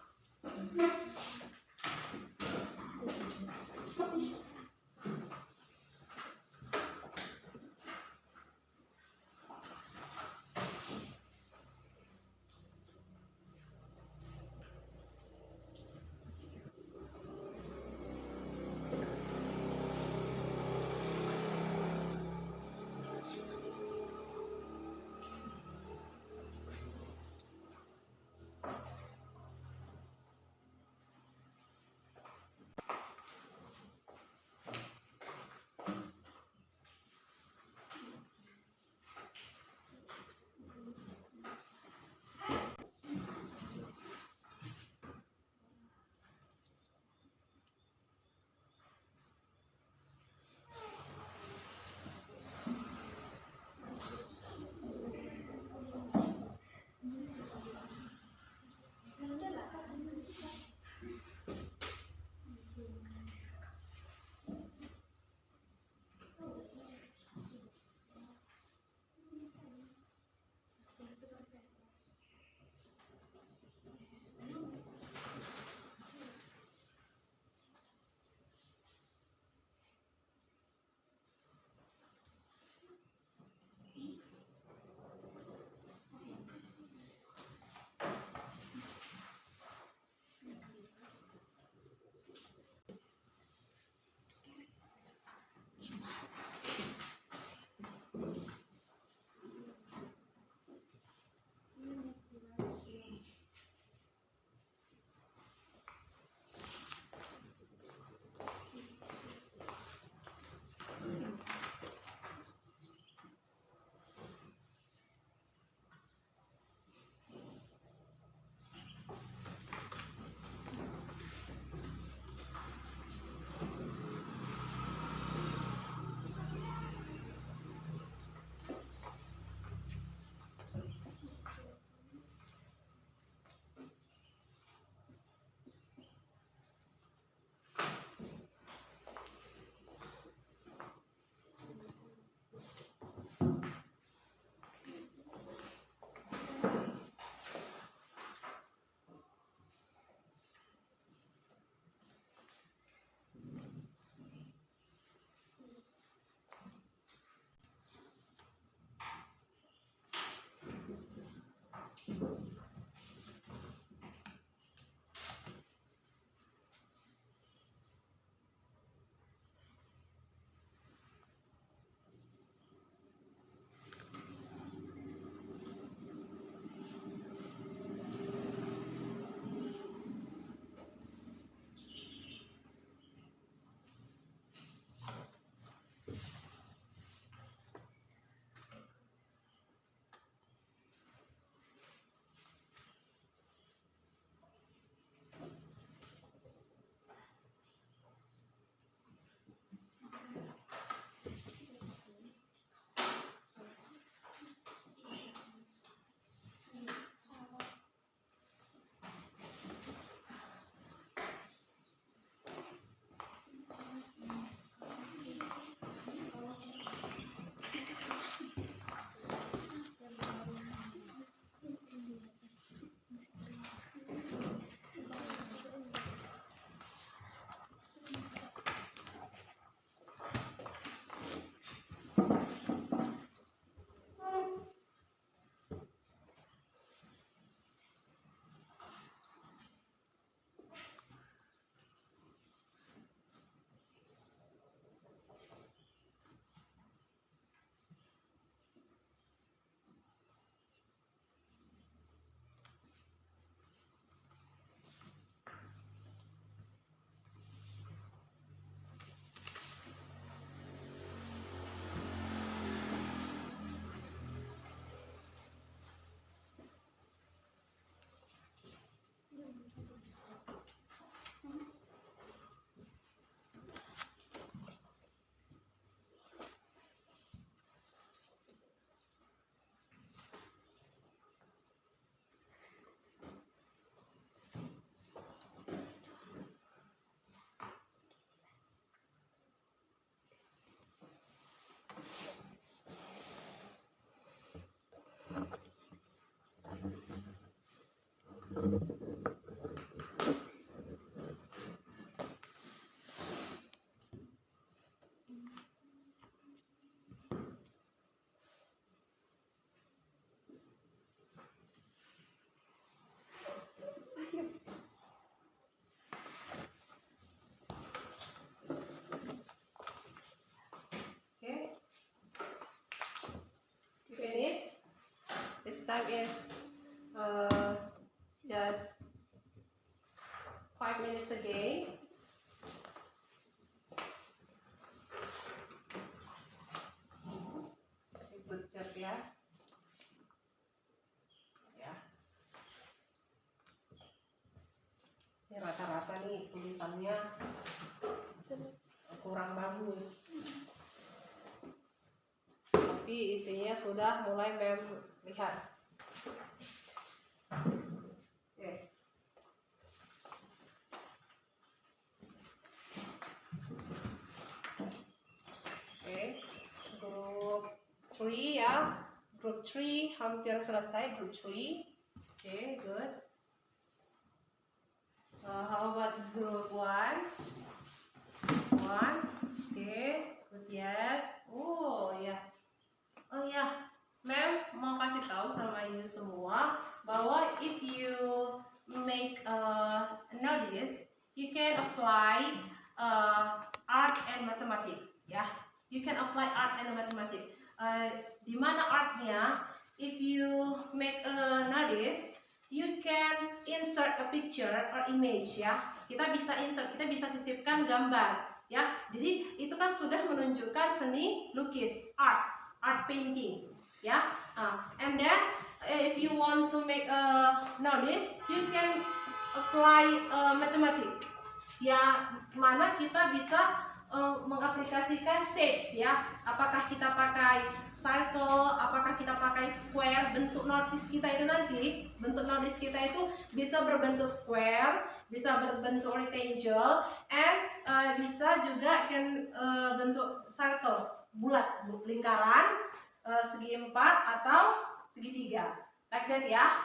Okay. Finish. This time is just 5 minutes again. Good job ya. Ya. Ini rata-rata nih tulisannya kurang bagus. Tapi isinya sudah mulai lihat. Oke. Oke, grup 3 ya. Grup 3 hampir selesai, grup 3. Oke, good. How about group 1? 1. Oke, good, yes. Oh ya. Oh ya, ma'am mau kasih tahu sama you semua bahwa if you make a notice, you can apply art and mathematics, ya. You can apply art and mathematics. Di mana artnya? If you make a notice, you can insert a picture or image, ya. Kita bisa insert, kita bisa sisipkan gambar, ya. Jadi itu kan sudah menunjukkan seni lukis, art painting, ya. And then if you want to make a notice, you can apply mathematics, ya, mana kita bisa mengaplikasikan shapes, ya. Apakah kita pakai circle, apakah kita pakai square. Bentuk notice kita itu nanti, bentuk notice kita itu bisa berbentuk square, bisa berbentuk rectangle, and bisa juga kan bentuk circle, bulat, lingkaran, segi 4 atau segitiga, like that, ya.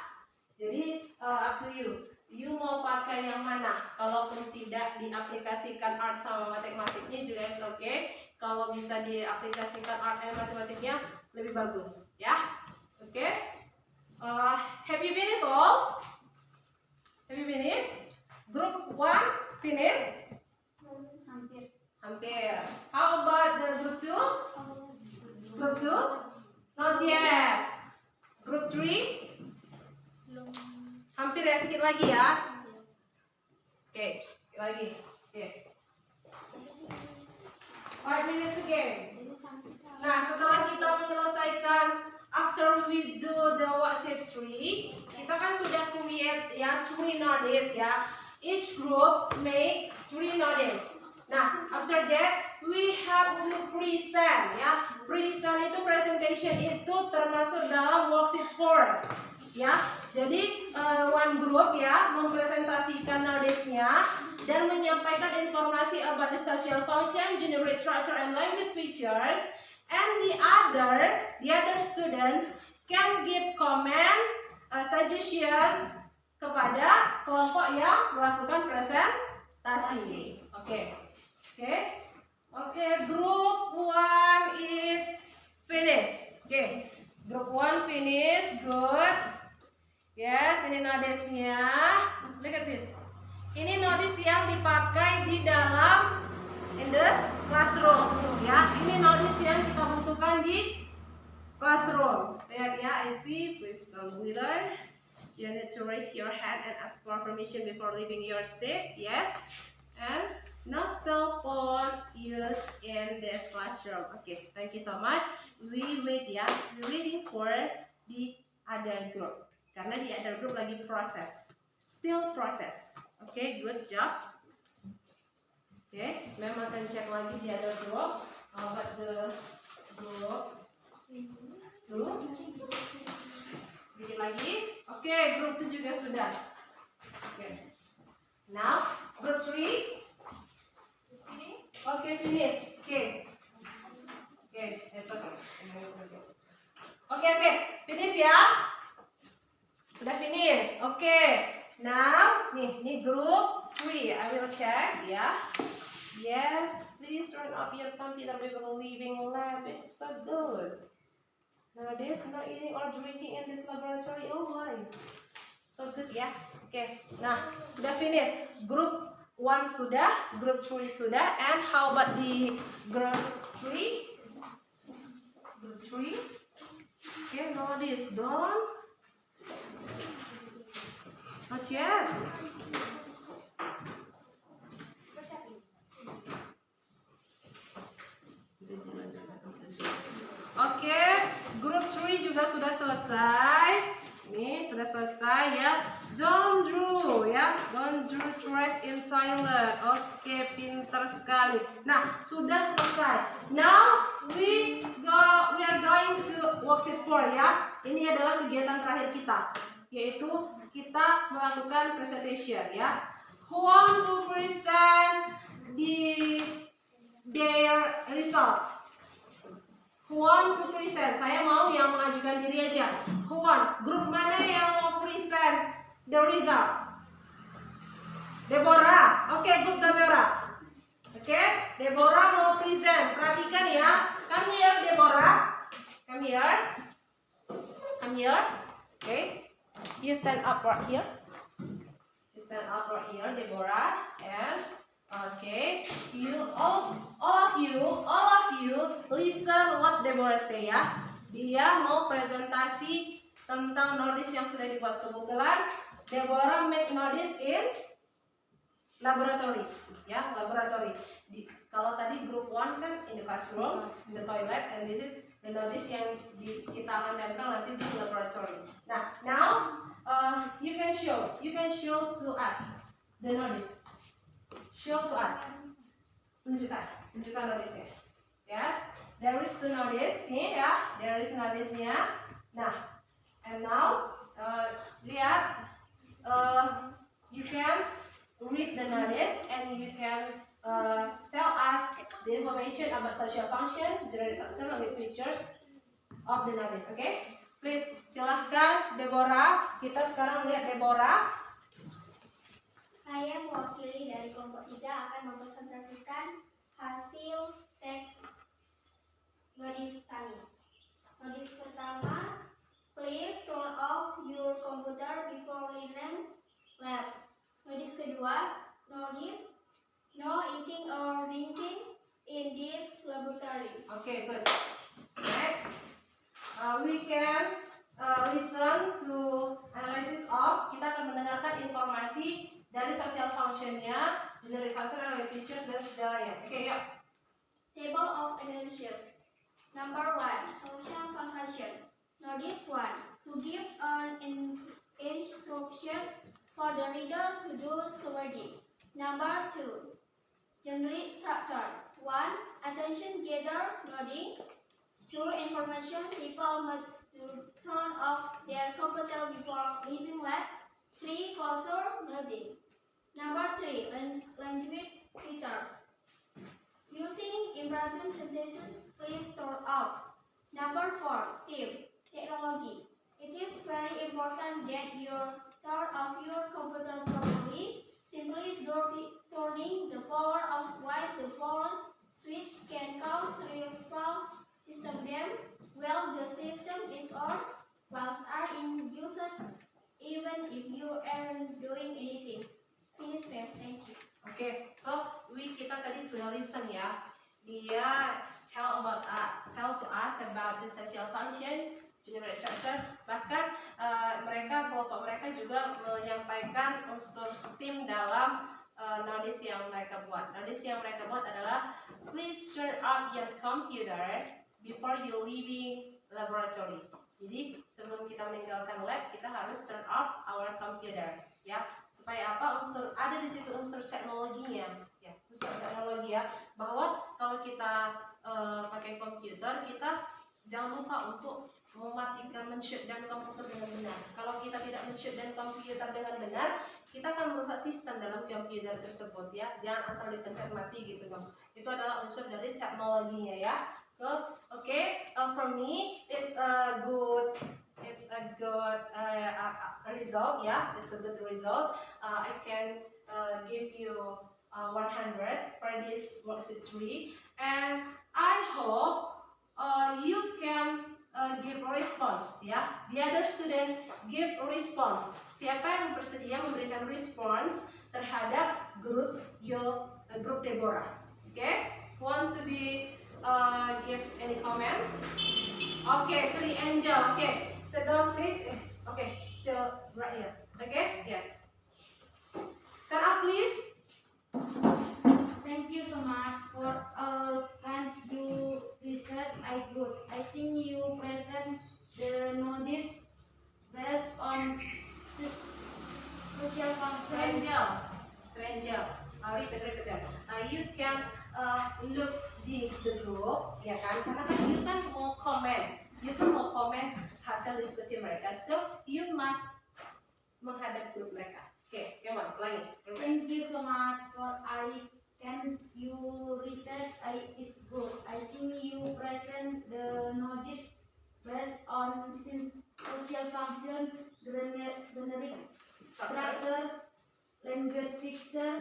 Jadi up to you. You mau pakai yang mana? Kalaupun tidak diaplikasikan art sama matematiknya juga is okay. Kalau bisa diaplikasikan art dan matematiknya lebih bagus, ya. Oke. Okay? Have you finished all? Have you finished? Group 1 finished? Hampir. Hampir. How about the group 2? Group 2? Not yet. Group 3? Belum. Hampir ya, sedikit lagi ya. Oke, sedikit lagi. Oke. 5 minutes again. Nah, setelah kita menyelesaikan, after we do the worksheet 3, kita kan sudah create ya 3 notice, ya. Each group make 3 notice. Nah, after that we have to present, ya. Present itu, presentation itu termasuk dalam worksheet 4, ya. Jadi one group, ya, mempresentasikan notice-nya dan menyampaikan informasi about the social function, generate structure and language features, and the other students can give comment, suggestion kepada kelompok yang melakukan presentasi. Oke. Oke, group 1 is finished. Oke, group 1 finished, good. Yes, ini notice-nya. Look at this. Ini notice yang dipakai di dalam in the classroom, ya. Ini notice yang kita butuhkan di classroom. Lihat ya, I see. Please don't wither. You need to raise your hand and ask for permission before leaving your seat. Yes, and no cell phone used in this classroom. Okay, thank you so much. We wait, ya. We waiting for the other group. Karena di other group lagi proses, still proses. Oke, good job. Oke, mem akan cek lagi di other group. About the group 2. Sedikit lagi. Oke, group 2 juga sudah. Oke. Now, group 3. Oke, finish. Oke, it's okay. Oke, finish ya. Sudah finish. Oke. Now, nih group 3. I will check, ya. Yes, please turn off your computer before leaving lab. It's so good. Nowadays, no eating or drinking in this laboratory. Oh my, so good ya. Oke, nah sudah finish. Group 1 sudah, group 3 sudah. And how about the group 3? Group 3. Okay, nowadays done. Not yet. Oke, grup 3 juga sudah selesai. Ini sudah selesai ya. Don't draw ya. Don't draw trash in toilet. Oke, pinter sekali. Nah, sudah selesai. Now we are going to worksheet 4 ya. Ini adalah kegiatan terakhir kita, yaitu kita melakukan presentation ya. Who want to present their result? Who want to present? Saya mau yang mengajukan diri aja. Who want? Grup mana yang mau present the result? Deborah. Oke, good Deborah. Oke, Deborah mau present. Perhatikan ya. Come here, Deborah. Come here. Come here. Okay. You stand up right here. You stand up right here, Deborah. And okay, all of you listen what Deborah say ya. Dia mau presentasi tentang notice yang sudah dibuat. Kebetulan Deborah make notice in laboratory ya, laboratory. Kalau tadi group 1 kan in the classroom, in the toilet, and this is the notice yang kita akan tempel nanti di laboratory. Nah, now you can show to us the notice. Show to us. Tunjukkan notice-nya. Yes, there is two notice. Nih ya, there is notice-nya. Nah, and now lihat, you can read the notice and you can tell us the information about social function, general structure, and features of the notice. Okay, please silahkan Deborah. Kita sekarang lihat Deborah. Saya mewakili dari kelompok 3 akan mempresentasikan hasil teks notice kami. Notice pertama, please turn off your computer before leaving lab. Notice kedua, notice no eating or drinking in this laboratory. Okay, good. Next, we can listen to analysis of. Kita akan mendengarkan informasi dari social function-nya, general structure, and feature, dan segalanya. Oke, yuk. Table of analysis. Number 1, social function. Notice 1, to give an instruction for the reader to do something. Number 2, general structure. 1, attention gather, nodding. 2, information, people must turn off their computer before leaving lab. 3, closer, nodding. Number 3, language features. Using imperative sentences, please turn off. Number 4, STEM, technology. It is very important that you turn off your computer properly. Simply turning the power off while the phone switch can cause serious system damage while the system is on. Whilst are in use, even if you aren't doing anything. Finish, ma'am. Thank you. Okay, so kita tadi sudah listen ya. Dia tell to us about the social function, general structure. Bahkan kelompok mereka juga menyampaikan unsur STEM dalam notice yang mereka buat. Notice yang mereka buat adalah please turn off your computer before you leaving laboratory. Jadi sebelum kita meninggalkan lab, kita harus turn off our computer, ya. Supaya apa? Ada di situ unsur teknologinya, ya. Unsur teknologi ya. Bahwa kalau kita pakai komputer, kita jangan lupa untuk mematikan, men-shutdown komputer dengan benar. Kalau kita tidak men-shutdown komputer dengan benar, kita akan merusak sistem dalam komputer tersebut, ya. Jangan asal dipencet mati gitu dong. Itu adalah unsur dari teknologinya, ya. So, okay, for me it's a good it's a good result. Yeah, it's a good result. I can give you 100 for this worksheet 3, and I hope you can give response. Ya, the other student give response. Siapa yang bersedia memberikan respons terhadap grup grup Deborah? Okay, want to be give any comment? Okay, Sri Angel. Okay, sit down please. Okay, still right here. Okay, yes. Stand up please. Thank you so much for all plans you research. I good. I think you present the notice based on social function. Angel. Repeat that. You can look the group, ya kan? Karena kan you kan mau komen hasil diskusi mereka. So you must menghadap grup mereka. Okay, come on, ulangi. Thank you so much for I can you research is good. I think you present the notice based on social function, generic structure, language picture,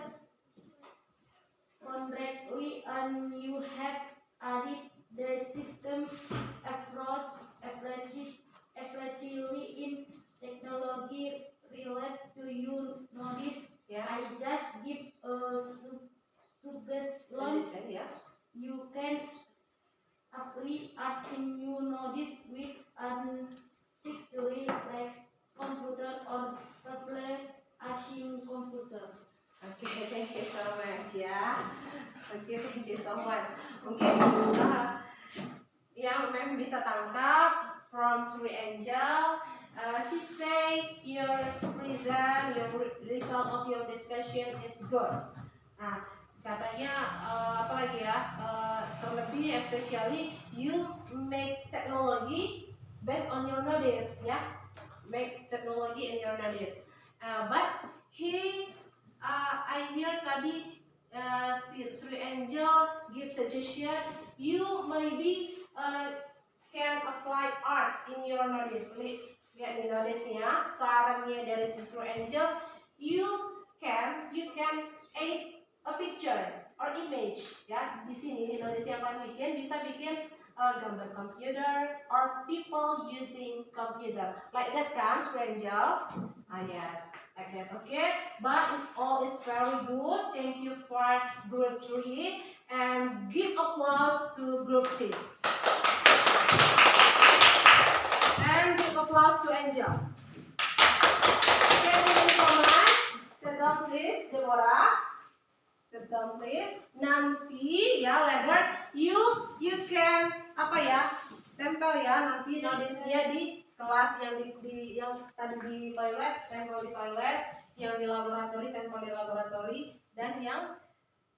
correctly, and you have added the system approach approachly in technology related to you notice. Yes. I just give a suggestion. Yeah. You can apply art in you notice with an victory like computer or tablet asing computer. Okay, thank you so much ya. Okay, thank you so much. Mungkin yang mem bisa tangkap from Sri Angel, she say your result of your discussion is good. Nah, katanya apa lagi ya? Terlebih especially you make technology based on your notice ya. Make technology in your notice. But I hear tadi Sri Angel give suggestion you maybe can apply art in your notice. Lihat di notice-nya, sarannya dari Sri Angel, you can add a picture or image ya. Di sini di notice yang kalian bisa bikin gambar computer or people using computer. Like that kan, Sri Angel? Yes. Like that, okay? But it's very good. Thank you for group 3 and give applause to group 3. And give applause to Angel. Okay, thank you so much. Sit down please, Deborah. Sit down please. Nanti ya later you can apa ya? Tempel ya nanti notice-nya di kelas yang yang tadi di toilet, tempel di toilet, yang di laboratori, tempel di laboratori, dan yang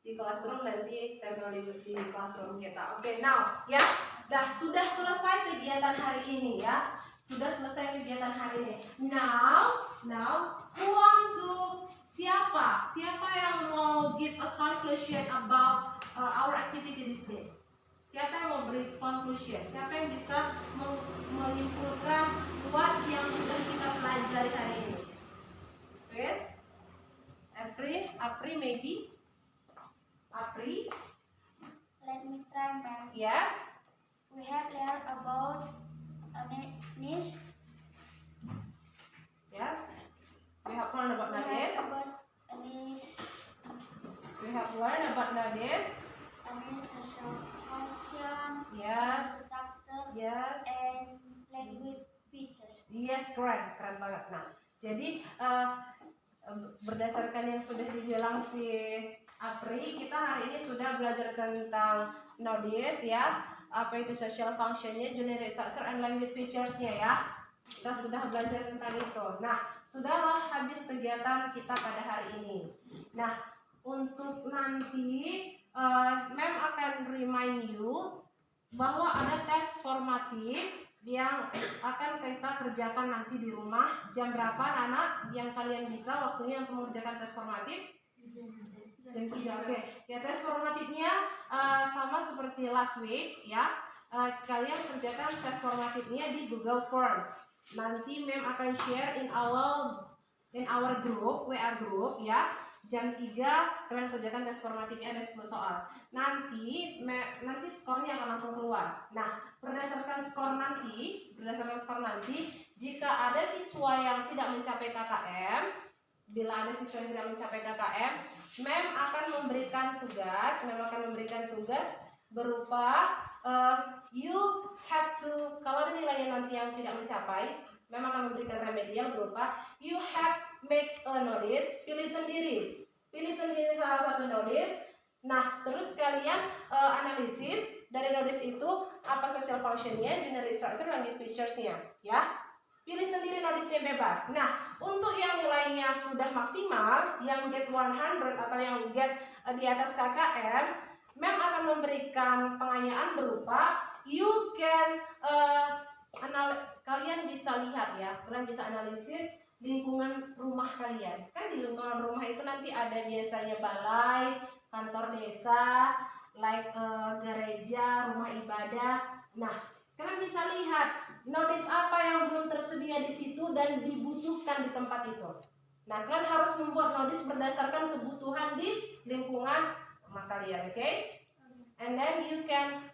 di classroom nanti tempel di classroom kita. Oke, now ya, sudah selesai kegiatan hari ini ya, sudah selesai kegiatan hari ini. Now, who want to siapa yang mau give a conclusion about our activity this day? Siapa yang mau beri conclusion? Siapa yang bisa menyimpulkan what yang sudah kita pelajari hari ini? Yes? Apri maybe? Apri? Let me try, ma'am. Yes? We have learned about a niche. Yes? We have learned about notice. A niche. We have learned about notice. A niche social function. Yes. Structure. Yes. And language features. Yes, keren banget. Nah, jadi berdasarkan yang sudah dibilang si Apri, kita hari ini sudah belajar tentang notice ya, apa itu social functionnya, generic structure and language features-nya ya. Kita sudah belajar tentang itu. Nah, sudahlah habis kegiatan kita pada hari ini. Nah, untuk nanti Mem akan remind you bahwa ada tes formatif yang akan kita kerjakan nanti di rumah. Jam berapa anak yang kalian bisa waktunya untuk mengerjakan tes formatif? Jam 3. Oke. Ya, tes formatifnya sama seperti last week ya. Kalian kerjakan tes formatifnya di Google Form. Nanti mem akan share in our group, WA group ya. Jam 3 kalian kerjakan tes formatifnya, ada 10 soal. Nanti skornya akan langsung keluar. Nah, berdasarkan skor nanti, jika ada siswa yang tidak mencapai KKM, bila ada siswa yang tidak mencapai KKM, mem akan memberikan tugas berupa you have to, kalau ada nilainya nanti yang tidak mencapai, mem akan memberikan remedial berupa you have make a notice, pilih sendiri salah satu notice. Nah, terus kalian analisis dari notice itu apa social functionnya, generic structure, language featuresnya, ya. Pilih sendiri notice-nya bebas. Nah, untuk yang nilainya sudah maksimal, yang get 100 atau yang get di atas KKM, mem akan memberikan pengayaan berupa you can kalian bisa lihat ya, kalian bisa analisis lingkungan rumah kalian. Kan di lingkungan rumah itu nanti ada biasanya balai, kantor desa, gereja, rumah ibadah. Nah, kalian bisa lihat notice apa yang belum tersedia di situ dan dibutuhkan di tempat itu. Nah, kalian harus membuat notice berdasarkan kebutuhan di lingkungan rumah kalian, oke? And then you can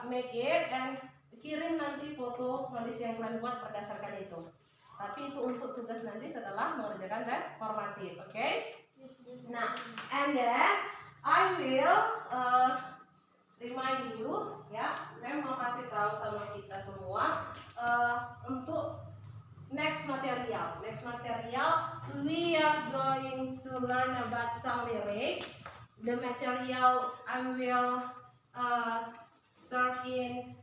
make it and kirim nanti foto notice yang kalian buat berdasarkan itu. Tapi itu untuk tugas nanti setelah mengerjakan tes formatif, oke? Nah, and then I will remind you, ya, saya mau kasih tahu sama kita semua untuk next material. We are going to learn about song lyric. The material I will search in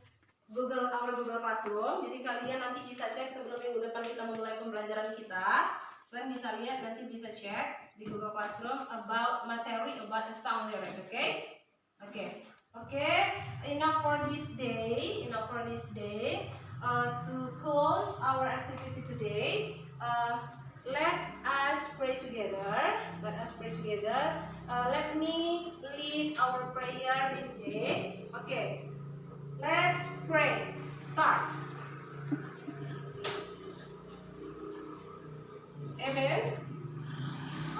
our Google Classroom. Jadi kalian nanti bisa cek sebelum minggu depan kita memulai pembelajaran kita. Kalian bisa lihat, nanti bisa cek di Google Classroom about materi about the sound lyric. Okay. Enough for this day. To close our activity today, let us pray together. Let me lead our prayer this day. Okay. Let's pray. Start. Amen.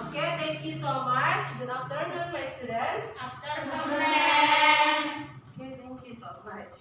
Okay, thank you so much. Good afternoon, my students. Afternoon. Okay, thank you so much.